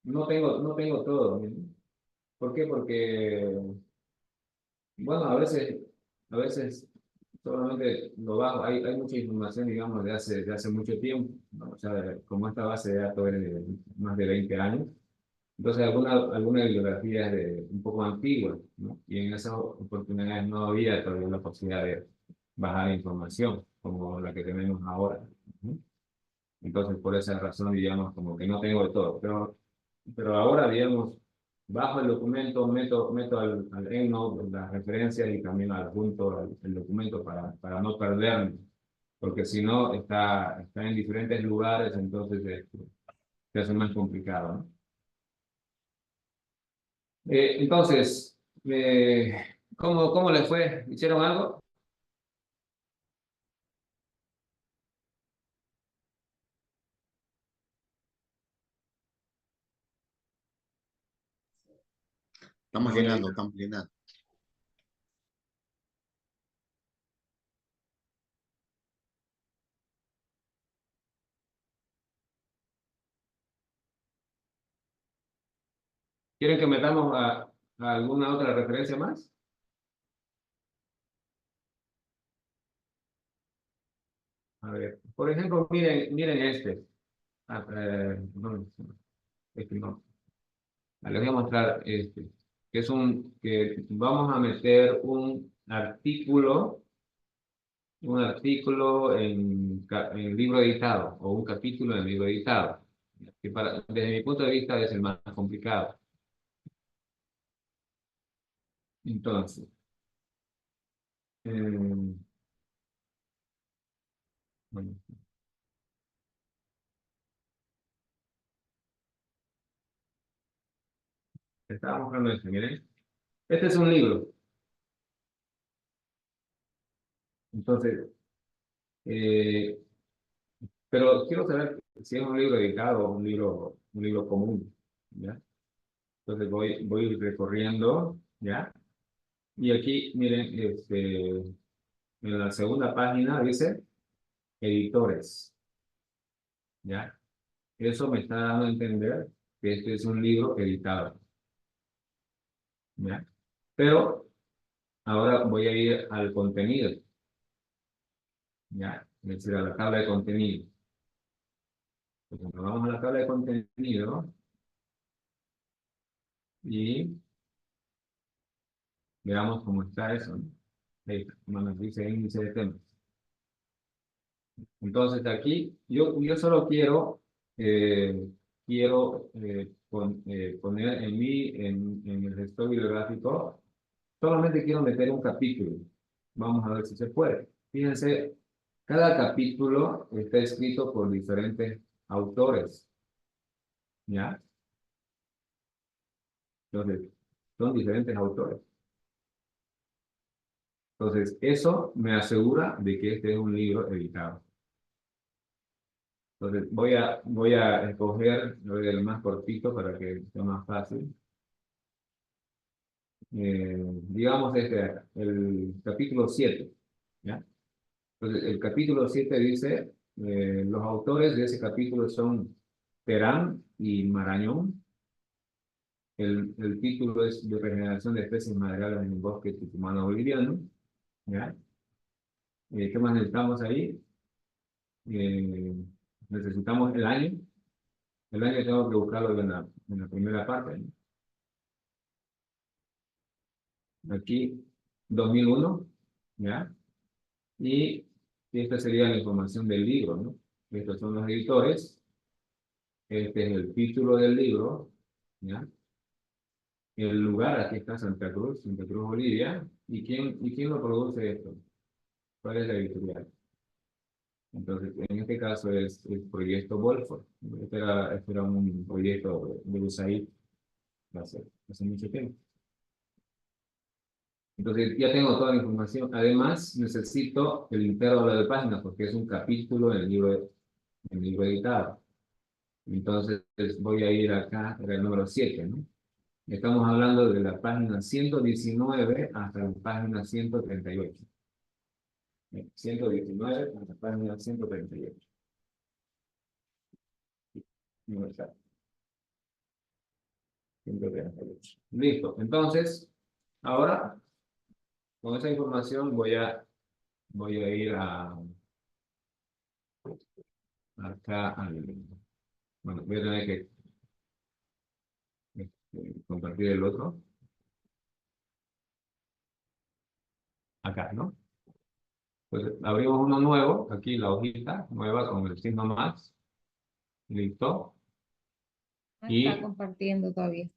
no tengo todo, ¿no? ¿Por qué? Porque, bueno, a veces solamente lo bajo. Hay mucha información, digamos, de hace mucho tiempo, ¿no? O sea, como esta base de datos es de más de 20 años, entonces alguna bibliografía es un poco antigua, ¿no? Y en esas oportunidades no había todavía la posibilidad de bajar información como la que tenemos ahora, ¿no? Entonces, por esa razón, digamos, como que no tengo de todo. Pero ahora, digamos, bajo el documento, meto al EndNote las referencias y también adjunto el documento para no perderme. Porque si no, está en diferentes lugares, entonces se hace más complicado, ¿no? Entonces, ¿cómo les fue? ¿Hicieron algo? Estamos Muy llegando, bien. estamos llegando. ¿Quieren que metamos a alguna otra referencia más? A ver, por ejemplo, miren este. No, este no. Les voy a mostrar este, que vamos a meter un artículo en libro editado, o un capítulo en libro editado, que desde mi punto de vista es el más complicado. Entonces, bueno, estaba mostrando este, miren. Este es un libro. Entonces, eh, pero quiero saber si es un libro dedicado o un libro común, ¿ya? Entonces voy recorriendo, ¿ya? Y aquí, miren, en la segunda página dice editores, ¿ya? Eso me está dando a entender que este es un libro editado, ¿ya? Pero ahora voy a ir al contenido, ¿ya? Es decir, a la tabla de contenido. Entonces, nos vamos a la tabla de contenido y veamos cómo está eso, ¿no? Ahí está, como nos dice índice de temas. Entonces, aquí yo solo poner en el gestor bibliográfico, solamente quiero meter un capítulo. Vamos a ver si se puede. Fíjense, cada capítulo está escrito por diferentes autores, ¿ya? Entonces, son diferentes autores. Entonces, eso me asegura de que este es un libro editado. Entonces, voy a escoger el más cortito para que sea más fácil. Digamos el capítulo 7, ¿ya? Entonces, el capítulo 7 dice, los autores de ese capítulo son Terán y Marañón. El título es de regeneración de especies maderables en el bosque tucumano boliviano, ¿ya? ¿Qué más necesitamos ahí? Necesitamos el año. El año tengo que buscarlo en la primera parte, ¿no? Aquí, 2001, ¿ya? Y esta sería la información del libro, ¿no? Estos son los editores. Este es el título del libro, ¿ya? El lugar, aquí está Santa Cruz, Bolivia. ¿Y quién lo produce esto? ¿Cuál es la editorial? Entonces, en este caso es el proyecto Wolford. Este era un proyecto de USAID hace mucho tiempo. Entonces, ya tengo toda la información. Además, necesito el intervalo de páginas porque es un capítulo en el libro editado. Entonces, voy a ir acá, era el número 7, ¿no? Estamos hablando de la página 119 hasta la página 138. 119 hasta la página 138. No está. 138. Listo. Entonces, ahora, con esa información voy a ir acá bueno, voy a tener que compartir el otro. Acá, ¿no? Pues abrimos uno nuevo, aquí la hojita nueva con el signo más. Listo. No Y, está compartiendo todavía.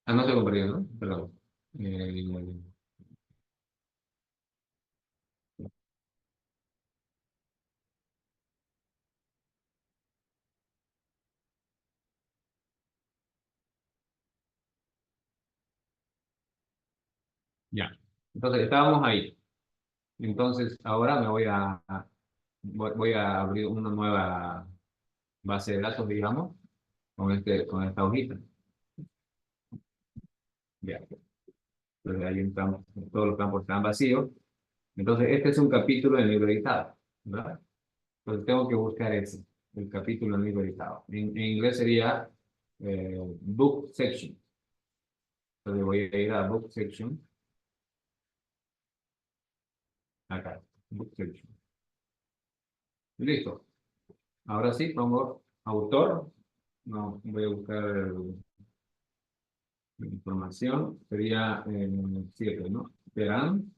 no estoy compartiendo, ¿no? Perdón. Eh, ya. Entonces, estábamos ahí. Entonces, ahora voy a abrir una nueva base de datos, digamos, con esta hojita. Ya. Entonces, ahí entramos, todos los campos están vacíos. Entonces, este es un capítulo en el libro editado, ¿verdad? Entonces, tengo que buscar el capítulo en el libro editado. En inglés sería book section. Entonces voy a ir a Book Section. Acá, Book Section. Listo. Ahora sí, pongo autor. No, voy a buscar información. Sería 7, ¿no? Terán.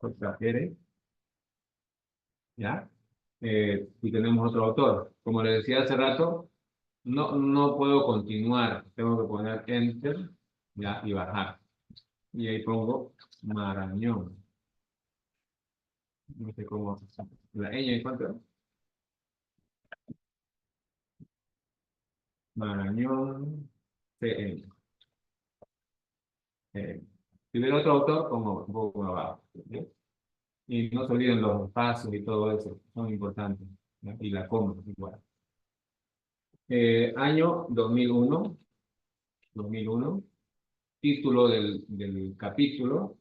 JR, ¿ya? Y tenemos otro autor. Como le decía hace rato, no puedo continuar. Tengo que poner Enter, ¿ya? Y bajar. Y ahí pongo Marañón. No sé cómo. La ñ encuentro. Marañón, CN. Si hubiera otro autor, pongo un poco abajo. ¿Ya? Y no se olviden los espacios y todo eso, son importantes, ¿ya? Y la coma, igual. Año 2001, título del capítulo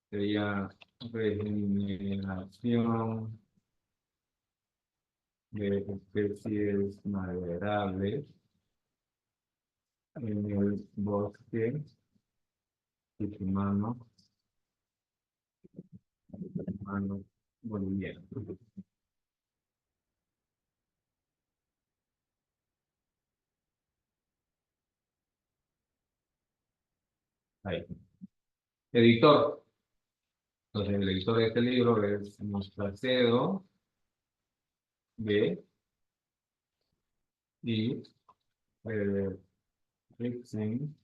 sería Regeneración de especies maderables en el bosque humano boliviano. Ahí. Editor. Entonces, el editor de este libro es Mostacedo B. Y Rixen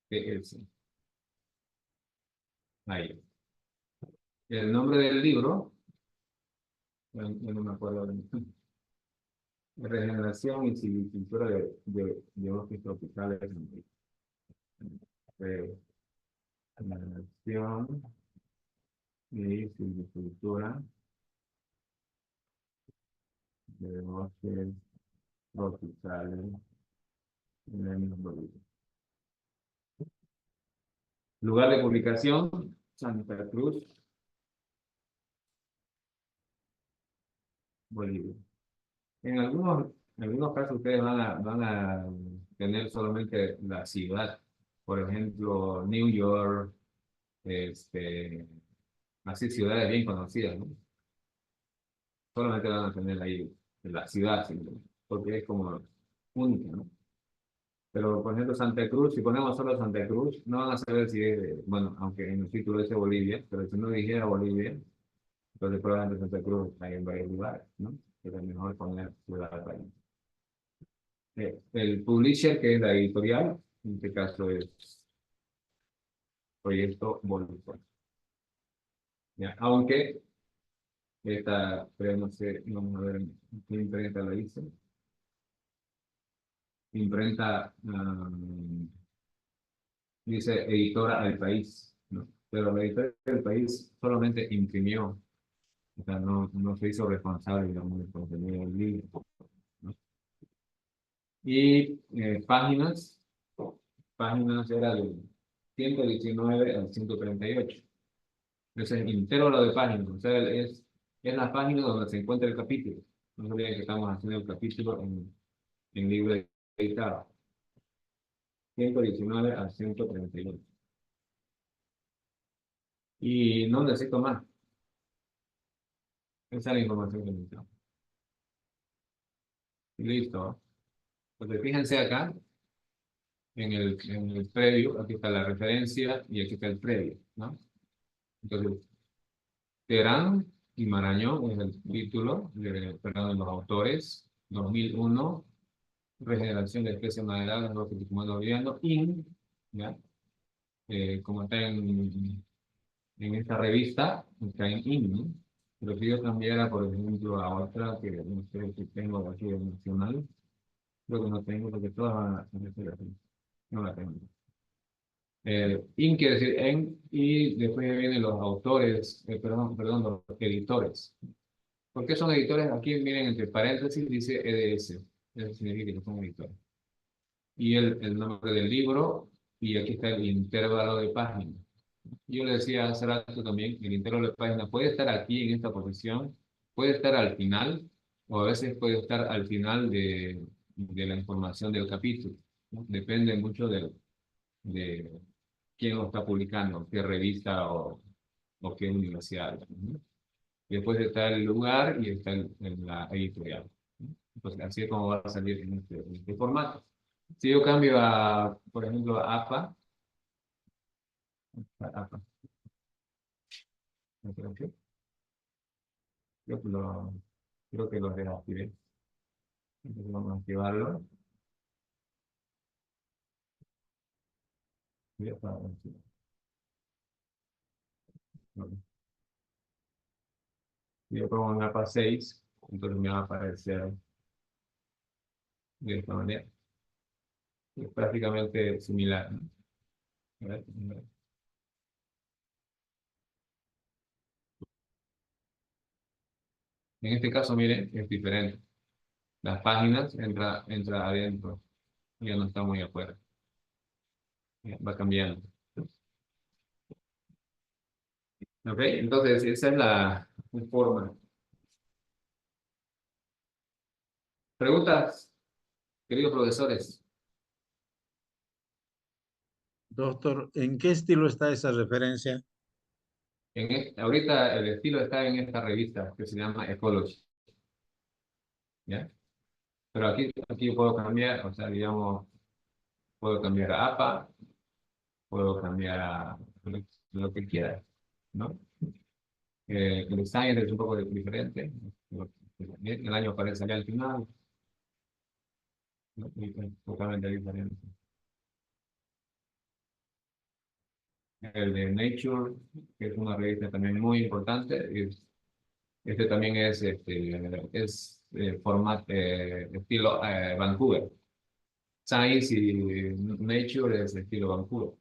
PS. Ahí. El nombre del libro, yo no me acuerdo, Regeneración y Silvicultura de bosques tropicales. Regeneración y silvicultura de bosques tropicales en Bolivia. Lugar de publicación, Santa Cruz, Bolivia. En algunos casos ustedes van a tener solamente la ciudad. Por ejemplo, New York, así ciudades bien conocidas, ¿no? Solamente van a tener ahí la ciudad, porque es como única, ¿no? Pero, por ejemplo, Santa Cruz, si ponemos solo Santa Cruz, no van a saber si es, bueno, aunque en el título dice Bolivia, pero si no dijera Bolivia, entonces probablemente Santa Cruz hay en varios lugares, ¿no? Pero es mejor poner ciudad al país. El publisher, que es la editorial, en este caso es Proyecto Bolivia. ¿Ya? Aunque esta, pero no sé, vamos a ver qué imprenta lo hice. Imprenta, dice editora al país, ¿no? Pero la editora del país solamente imprimió, o sea, no se hizo responsable, digamos, del contenido del libro, ¿no? Y páginas era del 119 al 138. Entonces, entero lo de páginas, o sea, es la página donde se encuentra el capítulo. No se olviden que estamos haciendo el capítulo en libro editado. 119 al 138. Y no necesito más. Esa es la información que necesitamos. Listo. Entonces, fíjense acá, en el previo, aquí está la referencia y aquí está el previo, ¿no? Entonces, Terán y Marañón es el título, perdón, de los autores. 2001, Regeneración de especies maderables, lo que estamos viendo, ¿ya? Como está en esta revista, está en ¿no? Pero si yo cambiara, por ejemplo, a otra, que no sé si tengo aquí el nacional, creo que no tengo, porque todas van a ser así. No la tengo. Quiere decir en, y después vienen los autores, perdón, los editores. ¿Por qué son editores? Aquí miren entre paréntesis dice EDS. Eso significa que son editores. Y el nombre del libro, y aquí está el intervalo de página. Yo le decía hace rato también, el intervalo de página puede estar aquí en esta posición, puede estar al final, o a veces puede estar al final de la información del capítulo, ¿no? Depende mucho de quién lo está publicando, qué revista o qué universidad, ¿no? Después está el lugar y está en la editorial, ¿no? Entonces, así es como va a salir en este formato. Si yo cambio a, por ejemplo, a APA, ¿no creo que? Creo que lo desactivé. Entonces vamos a activarlo. Ya está, bueno. Si yo pongo en APA 6, entonces me va a aparecer de esta manera. Es prácticamente similar, ¿no? A ver, a ver. En este caso, miren, es diferente. Las páginas entra adentro, ya no está muy afuera. Ya va cambiando. ¿Ok? Entonces, esa es la forma. ¿Preguntas, queridos profesores? Doctor, ¿en qué estilo está esa referencia? Ahorita el estilo está en esta revista que se llama Ecology. ¿Ya? Pero aquí yo puedo cambiar, o sea, digamos, puedo cambiar a APA, puedo cambiar a lo que quiera, ¿no? El design es un poco diferente. El año aparece allá al final, ¿no? Y es totalmente diferente. El de Nature, que es una revista también muy importante, este también es, estilo Vancouver. Science y Nature es estilo Vancouver.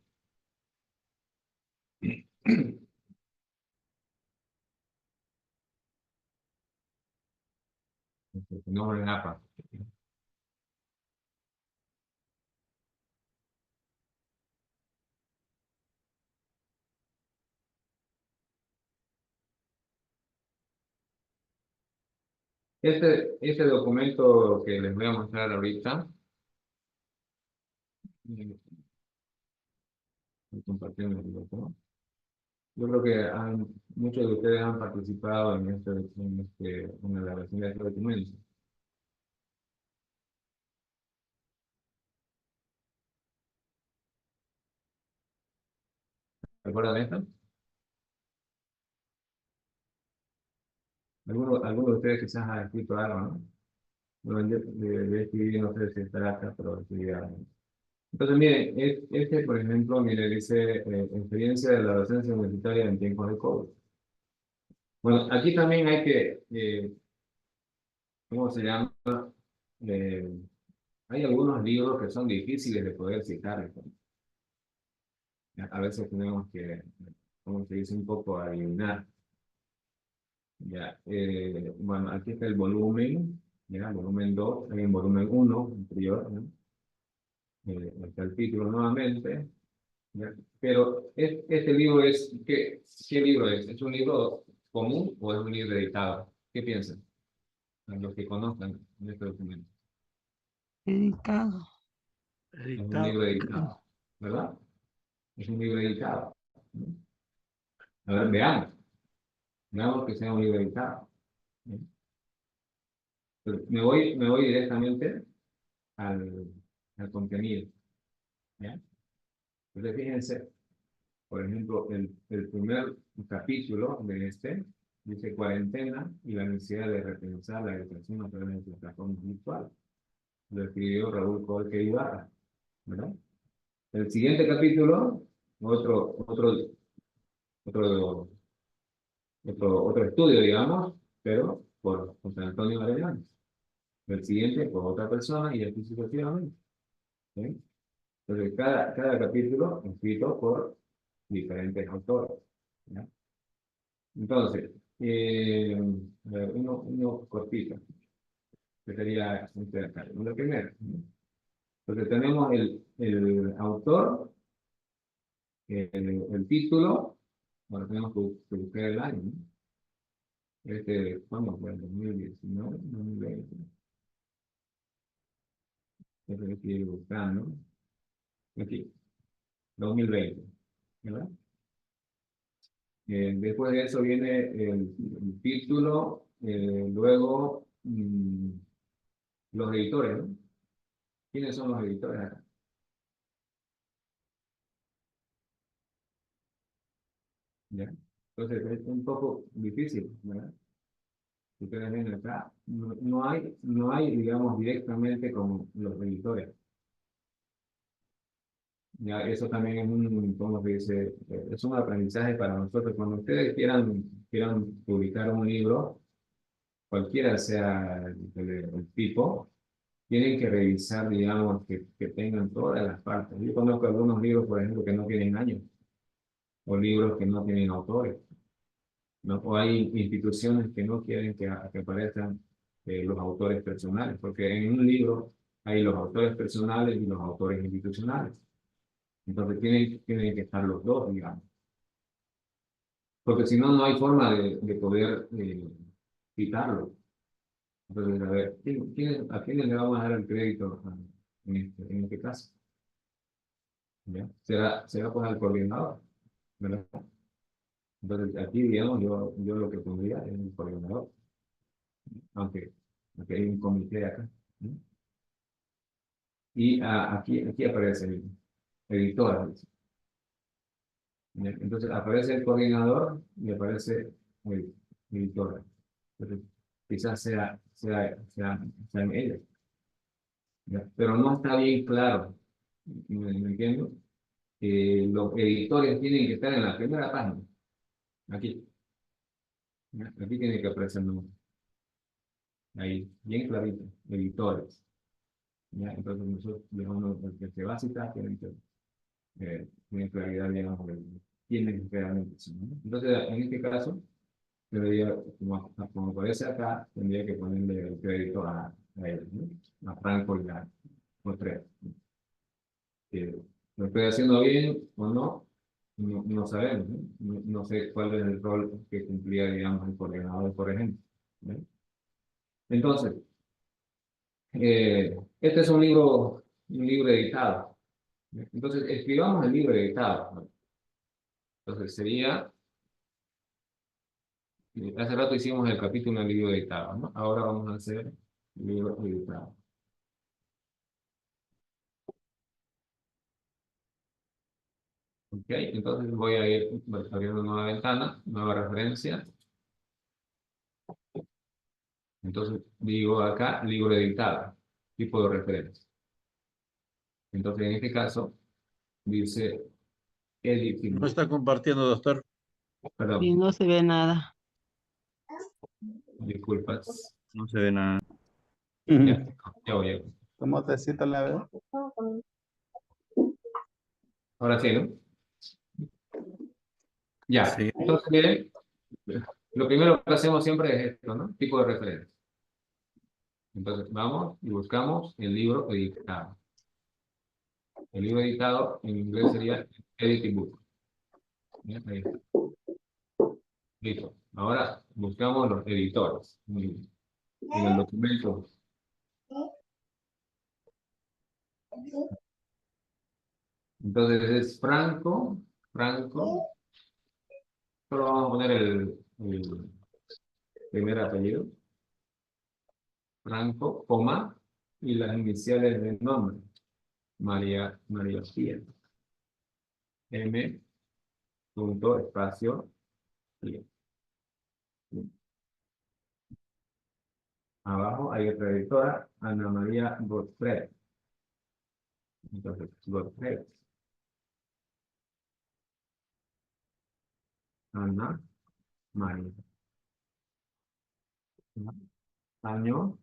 No en APA. Este documento que les voy a mostrar ahorita, compartiendo el documento. Yo creo que muchos de ustedes han participado en la elaboración de este documento. ¿Recuerdan esto? Algunos de ustedes quizás han escrito algo, ¿no? Bueno, yo escribí, no sé si estará acá, pero escribí algo. Entonces, miren, por ejemplo, mire, dice experiencia de la docencia universitaria en tiempos de COVID. Bueno, aquí también hay que, ¿cómo se llama? Eh, Hay algunos libros que son difíciles de poder citar. A veces tenemos que, como se dice, un poco adivinar. Ya, bueno, aquí está el volumen, ya, volumen 2, hay un volumen 1 anterior, ¿no? Está el título nuevamente, ¿ya? Pero este libro es, ¿qué libro es? ¿Es un libro común o es un libro editado? ¿Qué piensan? Los que conozcan este documento. Editado. Es un libro editado, ¿verdad? Es un libro editado, ¿no? A ver, veamos que sea un libro editado, ¿no? Pero me voy directamente al contenido, ¿ya? Entonces, fíjense, por ejemplo, el primer capítulo de dice cuarentena y la necesidad de repensar la educación a través de plataformas virtuales. Lo escribió Raúl Colque Ibarra, ¿verdad? El siguiente capítulo, otro estudio, digamos, pero por José Antonio Arellanes. El siguiente por otra persona y así sucesivamente, ¿sí? Entonces, cada capítulo escrito por diferentes autores, ¿ya? Entonces, a ver, uno cortito, que sería lo primero, ¿no? Entonces, tenemos el autor, el título, bueno, tenemos que buscar el año, ¿no? ¿Cuándo fue? 2019, 2020. Eso lo estoy buscando. Aquí, 2020, ¿verdad? Después de eso viene el título, luego los editores, ¿no? ¿Quiénes son los editores acá? ¿Ya? Entonces es un poco difícil, ¿verdad? Si ustedes ven acá, no hay, digamos, directamente con los editores. Ya, eso también es ¿cómo se dice? Es un aprendizaje para nosotros. Cuando ustedes quieran publicar un libro, cualquiera sea el tipo, tienen que revisar, digamos, que tengan todas las partes. Yo conozco algunos libros, por ejemplo, que no tienen años, o libros que no tienen autores, ¿no? O hay instituciones que no quieren que aparezcan los autores personales, porque en un libro hay los autores personales y los autores institucionales. Entonces tienen que estar los dos, digamos. Porque si no, no hay forma de poder quitarlo. Entonces, a ver, ¿a quién le vamos a dar el crédito en este caso? ¿Ya? ¿Será pues al coordinador? ¿Verdad? Entonces, aquí, digamos, yo lo que pondría es el coordinador, aunque, aunque hay un comité acá, ¿no? Y aquí aparece el editor. ¿Ya? Entonces, aparece el coordinador y aparece el editor. Entonces, quizás sean ellos, ¿ya? Pero no está bien claro, ¿me entiendo? Los editores tienen que estar en la primera página, aquí, ¿ya? Aquí tiene que aparecer el nombre, ahí, bien clarito, editores, ¿ya? Entonces nosotros, digamos, el que se va a citar tiene claridad, digamos, de quiénes realmente son, ¿no? Entonces, en este caso, debería, como aparece acá, tendría que ponerle el crédito a ellos, ¿no? A Franco y a Contreras. ¿Lo estoy haciendo bien o no? No sabemos, ¿no? No sé cuál es el rol que cumplía, digamos, el coordinador, por ejemplo, ¿no? Entonces, este es un libro editado, ¿no? Entonces, escribamos el libro editado, ¿no? Entonces, sería, hace rato hicimos el capítulo del libro editado, ¿no? Ahora vamos a hacer el libro editado. Ok, entonces voy a ir abriendo una nueva ventana, nueva referencia. Entonces digo acá, libro editado, tipo de referencia. Entonces en este caso dice editing No book. está compartiendo, doctor. Y Perdón, no se ve nada. disculpas. No se ve nada. Ya, ya voy. ¿Cómo te siento la vez? Ahora sí, ¿no? Ya, Sí. entonces miren, lo primero que hacemos siempre es esto, ¿no? Tipo de referencia. Entonces vamos y buscamos el libro editado. El libro editado en inglés sería editing book. ¿Ya? Ahí está. Listo. Ahora buscamos los editores. En el documento. Entonces es Franco, solo vamos a poner el primer apellido, Franco, coma, y las iniciales del nombre, María Pía, M. Punto, espacio, Pía. Abajo hay otra editora, Ana María Godfrey. Entonces, Godfrey, Ana María. Año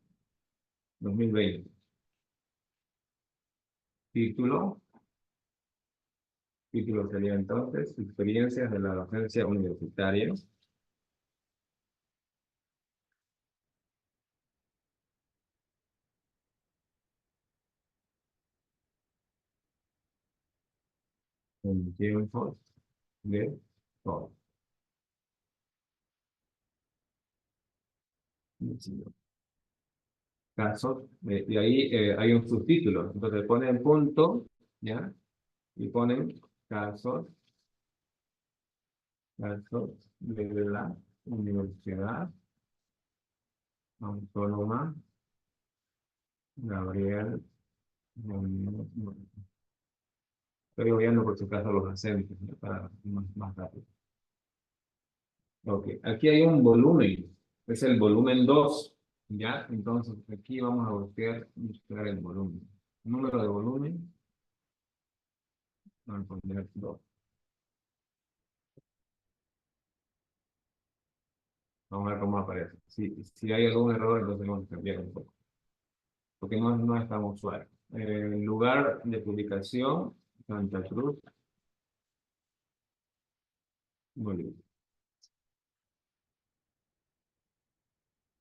2020. Título. Título sería entonces Experiencias de la docencia universitaria. En tiempos de COVID. Casos, y ahí hay un subtítulo. Entonces ponen punto, ¿ya? Y ponen casos de la Universidad Autónoma Gabriel Muñoz Marín. Estoy obviando por si acaso los acentos, ¿no? Para más rápido. Ok, aquí hay un volumen, es el volumen 2, ¿ya? Entonces aquí vamos a buscar el volumen. Número de volumen, vamos a poner 2. Vamos a ver cómo aparece. Si hay algún error, entonces vamos a cambiar un poco, porque no es tan usual. Lugar de publicación, Santa Cruz, Bolivia.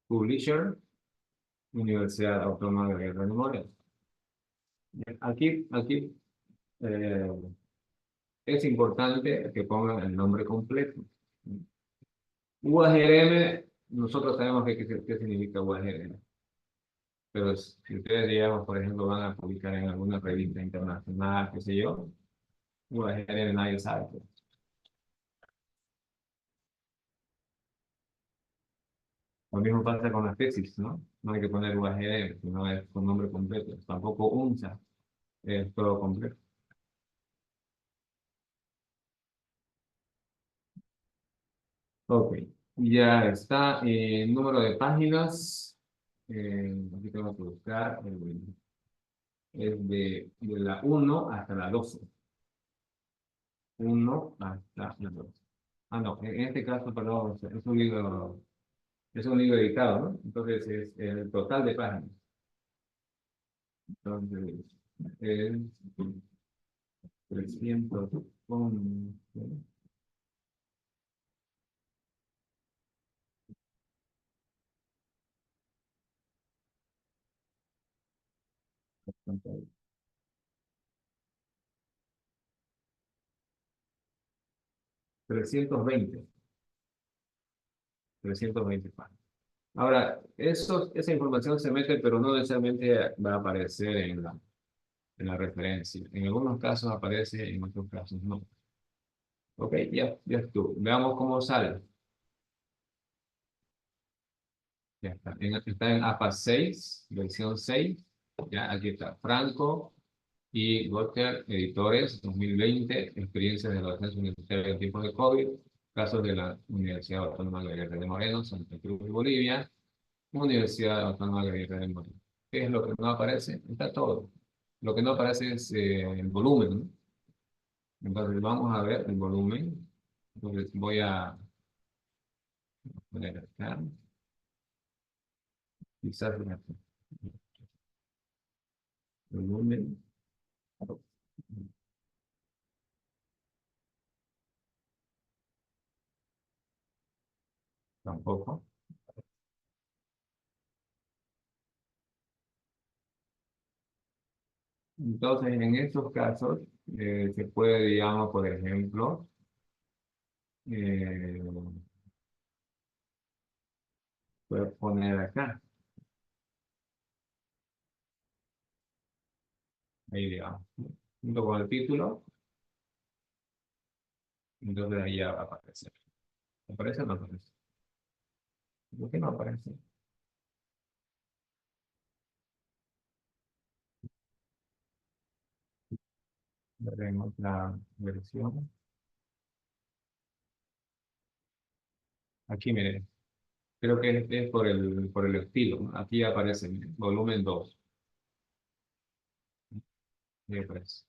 Publisher, Universidad Autónoma de Guerrero de Moreno. Aquí eh, es importante que pongan el nombre completo. UAGRM, nosotros sabemos qué significa UAGRM. Pero si ustedes, digamos, por ejemplo, van a publicar en alguna revista internacional, qué sé yo, UAGRM nadie sabe. Lo mismo pasa con las tesis, ¿no? No hay que poner UAGRM, sino es con nombre completo. Tampoco UNSA, es todo completo. Ok, ya está. Número de páginas. Aquí tengo que buscar. Es de la 1 hasta la 12. 1 hasta la 12. Ah, no, en este caso, perdón, es un libro editado, ¿no? Entonces es el total de páginas. Entonces, es 300 con... 320. 320 páginas. Ahora, esa información se mete, pero no necesariamente va a aparecer en la referencia. En algunos casos aparece, en otros casos no. Ok, ya estuvo. Veamos cómo sale. Ya está. Está en APA 6, versión 6. Ya, aquí está. Franco y Gotter, editores, 2020, experiencias de la docencia universitaria en tiempos de COVID, casos de la Universidad Autónoma de Guerrero de Moreno, Santa Cruz de Bolivia, Universidad Autónoma de Guerrero de Moreno. ¿Qué es lo que no aparece? Está todo. Lo que no aparece es el volumen, ¿no? Entonces vamos a ver el volumen. Entonces voy a poner acá. Quizás el volumen. Tampoco. Entonces, en estos casos, se puede, digamos, por ejemplo, eh, puedo poner acá, ahí digamos, junto con el título, entonces ahí ya va a aparecer. ¿Aparece o no aparece? ¿Por qué no aparece? Veremos la versión. Aquí, miren, creo que es por el estilo, ¿no? Aquí aparece, miren, volumen 2. Ahí aparece.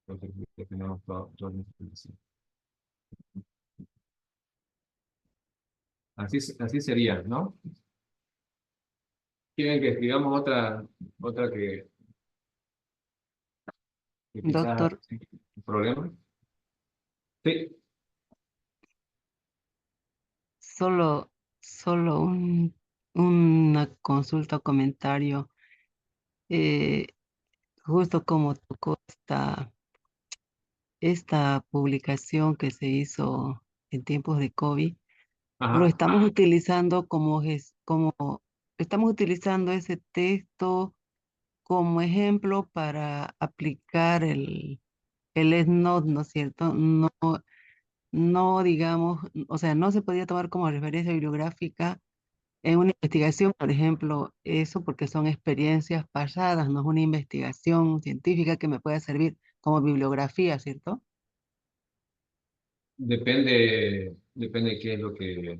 Entonces, ya tenemos toda la información. Así sería, ¿no? ¿Quieren que escribamos otra que quizás Doctor, sí, problema? Sí, solo, solo una consulta o comentario. Eh, Justo como tocó esta publicación que se hizo en tiempos de COVID, lo Ajá. estamos utilizando estamos utilizando ese texto como ejemplo para aplicar el ESNOT, ¿no es cierto? No, no digamos, o sea, no se podía tomar como referencia bibliográfica en una investigación, por ejemplo, eso porque son experiencias pasadas, no es una investigación científica que me pueda servir como bibliografía, ¿cierto? Depende qué es lo que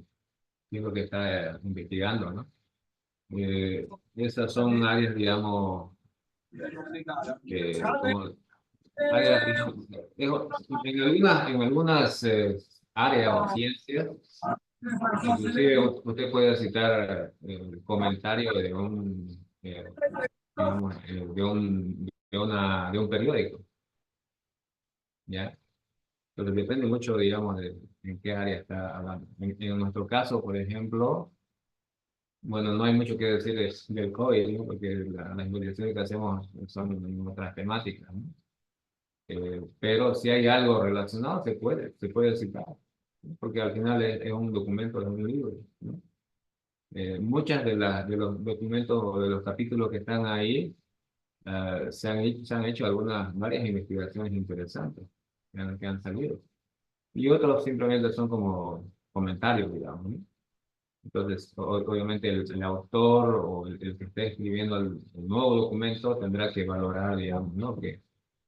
está investigando, ¿no? Esas son áreas, digamos, como áreas, digamos, en algunas áreas o ciencias, inclusive usted puede citar el comentario de digamos, de un periódico, ¿ya? Entonces depende mucho, digamos, de en qué área está hablando. En nuestro caso, por ejemplo, bueno, no hay mucho que decir del COVID, ¿no? Porque las investigaciones que hacemos son en otras temáticas, ¿no? Pero si hay algo relacionado, se puede citar, ¿no? Porque al final es un documento, es un libro, ¿no? Muchas de los documentos o de los capítulos que están ahí, se han hecho varias investigaciones interesantes que han salido. Y otros simplemente son como comentarios, digamos, ¿no? Entonces, obviamente el autor o el que esté escribiendo el nuevo documento tendrá que valorar, digamos, ¿no? Que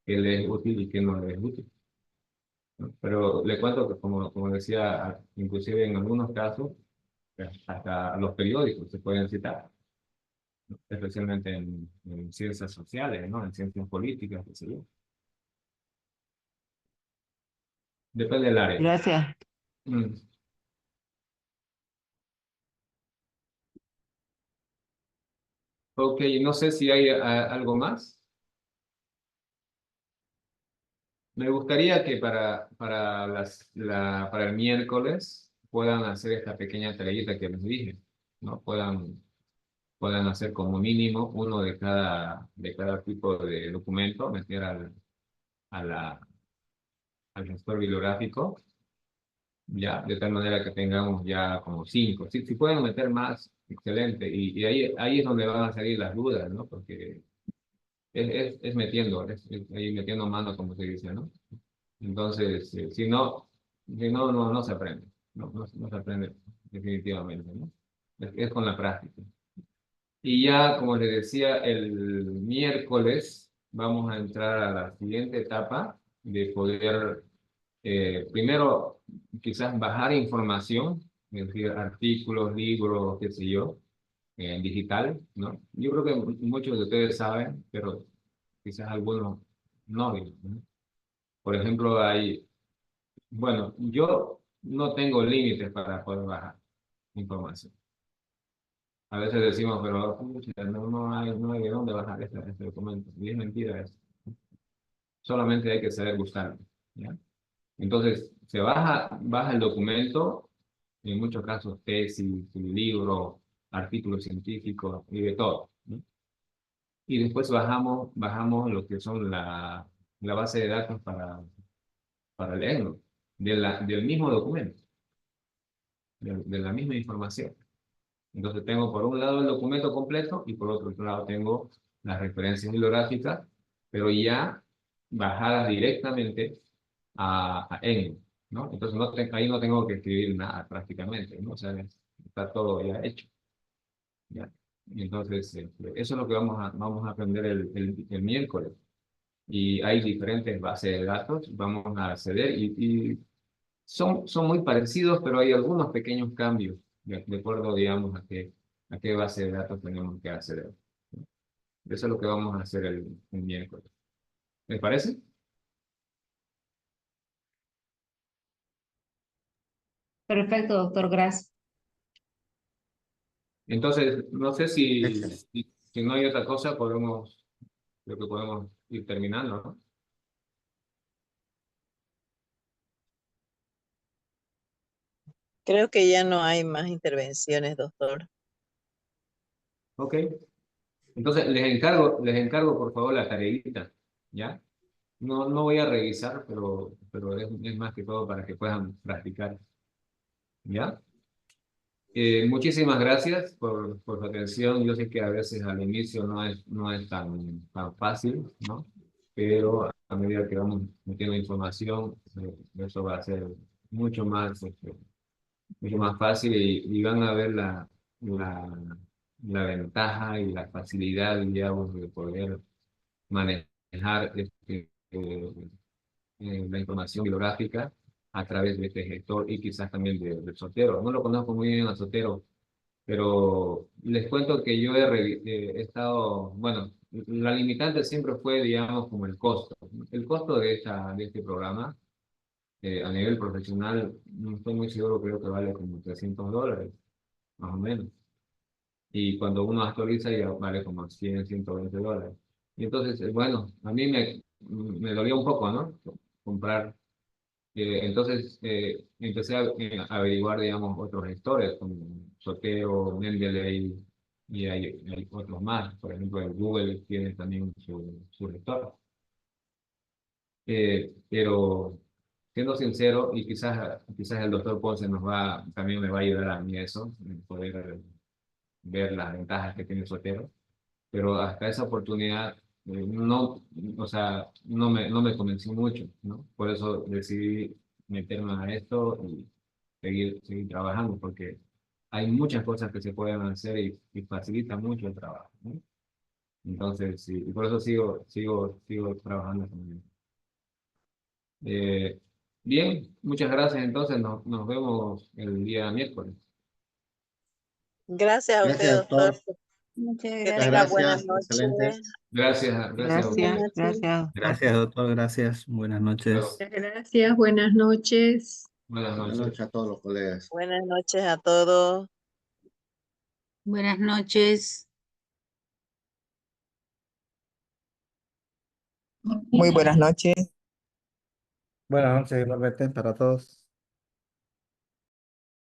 le es útil y que no le es útil, ¿no? Pero le cuento que, como decía, inclusive en algunos casos, hasta los periódicos se pueden citar, ¿no? Especialmente en ciencias sociales, ¿no? En ciencias políticas, qué sé yo. Depende del área. Gracias. Mm. Ok, no sé si hay algo más. Me gustaría que para el miércoles puedan hacer esta pequeña tareita que les dije, ¿no? Puedan hacer como mínimo uno de cada tipo de documento, meter a la, al gestor bibliográfico, ya, de tal manera que tengamos ya como 5. Si pueden meter más, excelente. Y ahí es donde van a salir las dudas, ¿no? Porque es metiendo, es ahí metiendo mano, como se dice, ¿no? Entonces, no se aprende, no se aprende definitivamente, ¿no? Es con la práctica. Y ya, como les decía, el miércoles vamos a entrar a la siguiente etapa de poder, primero, quizás bajar información, es decir, artículos, libros, qué sé yo, en digital, ¿no? Yo creo que muchos de ustedes saben, pero quizás algunos no, ¿no? Por ejemplo, bueno, yo no tengo límites para poder bajar información. A veces decimos, pero pucha, no hay de dónde bajar este documento. Y es mentira eso. Solamente hay que saber buscarlo, ¿ya? Entonces, baja el documento, en muchos casos tesis, libro, artículos científicos y de todo, ¿no? Y después bajamos lo que son la base de datos para leerlo, del mismo documento, de la misma información. Entonces tengo por un lado el documento completo y por otro lado tengo las referencias bibliográficas, pero ya bajadas directamente a ENGL, ¿no? Entonces ahí no tengo que escribir nada prácticamente, ¿no? O sea, está todo ya hecho, ¿ya? Y entonces, eso es lo que vamos a aprender el miércoles. Y hay diferentes bases de datos, vamos a acceder y son muy parecidos, pero hay algunos pequeños cambios de acuerdo, digamos, a qué base de datos tenemos que acceder. Eso es lo que vamos a hacer el miércoles. ¿Les parece? Perfecto, doctor, gracias. Entonces, no sé Excelente. si no hay otra cosa, creo que podemos ir terminando, ¿no? Creo que ya no hay más intervenciones, doctor. Ok. Entonces, les encargo por favor la tareita, ¿ya? No voy a revisar, pero es más que todo para que puedan practicar, ¿ya? Muchísimas gracias por su atención. Yo sé que a veces al inicio no es tan fácil, ¿no? Pero a medida que vamos metiendo información, eso va a ser mucho mucho más fácil y van a ver la ventaja y la facilidad, digamos, de poder manejar la información bibliográfica a través de este gestor y quizás también del Zotero. No lo conozco muy bien al Zotero, pero les cuento que yo he estado, bueno, la limitante siempre fue, digamos, como el costo. El costo de este programa a nivel profesional, no estoy muy seguro, creo que vale como $300, más o menos. Y cuando uno actualiza ya vale como 100, $120. Y entonces, bueno, a mí me dolió un poco, ¿no? Comprar. Entonces empecé a averiguar, digamos, otros gestores como Zotero, Mendeley y hay otros más. Por ejemplo, el Google tiene también su gestor. Pero siendo sincero, y quizás el doctor Ponce también me va a ayudar a mí eso, en poder ver las ventajas que tiene Zotero, pero hasta esa oportunidad no, o sea, no me convencí mucho, ¿no? Por eso decidí meterme a esto y seguir trabajando, porque hay muchas cosas que se pueden hacer y facilita mucho el trabajo, ¿no? Entonces, sí, y por eso sigo trabajando también. Eh, Bien, muchas gracias. Entonces, nos vemos el día miércoles. Gracias a usted, Gracias, doctor. doctor. Muchas Que Muchas tenga gracias. buenas gracias. Excelente. noches. Gracias, Gracias, doctor. gracias, doctor. Gracias, doctor. Gracias. Buenas noches. Luego, Gracias, buenas noches. buenas Buenas noches. noches a todos los colegas. Buenas noches a todos. Buenas noches. Muy buenas noches. Buenas noches, igualmente para todos.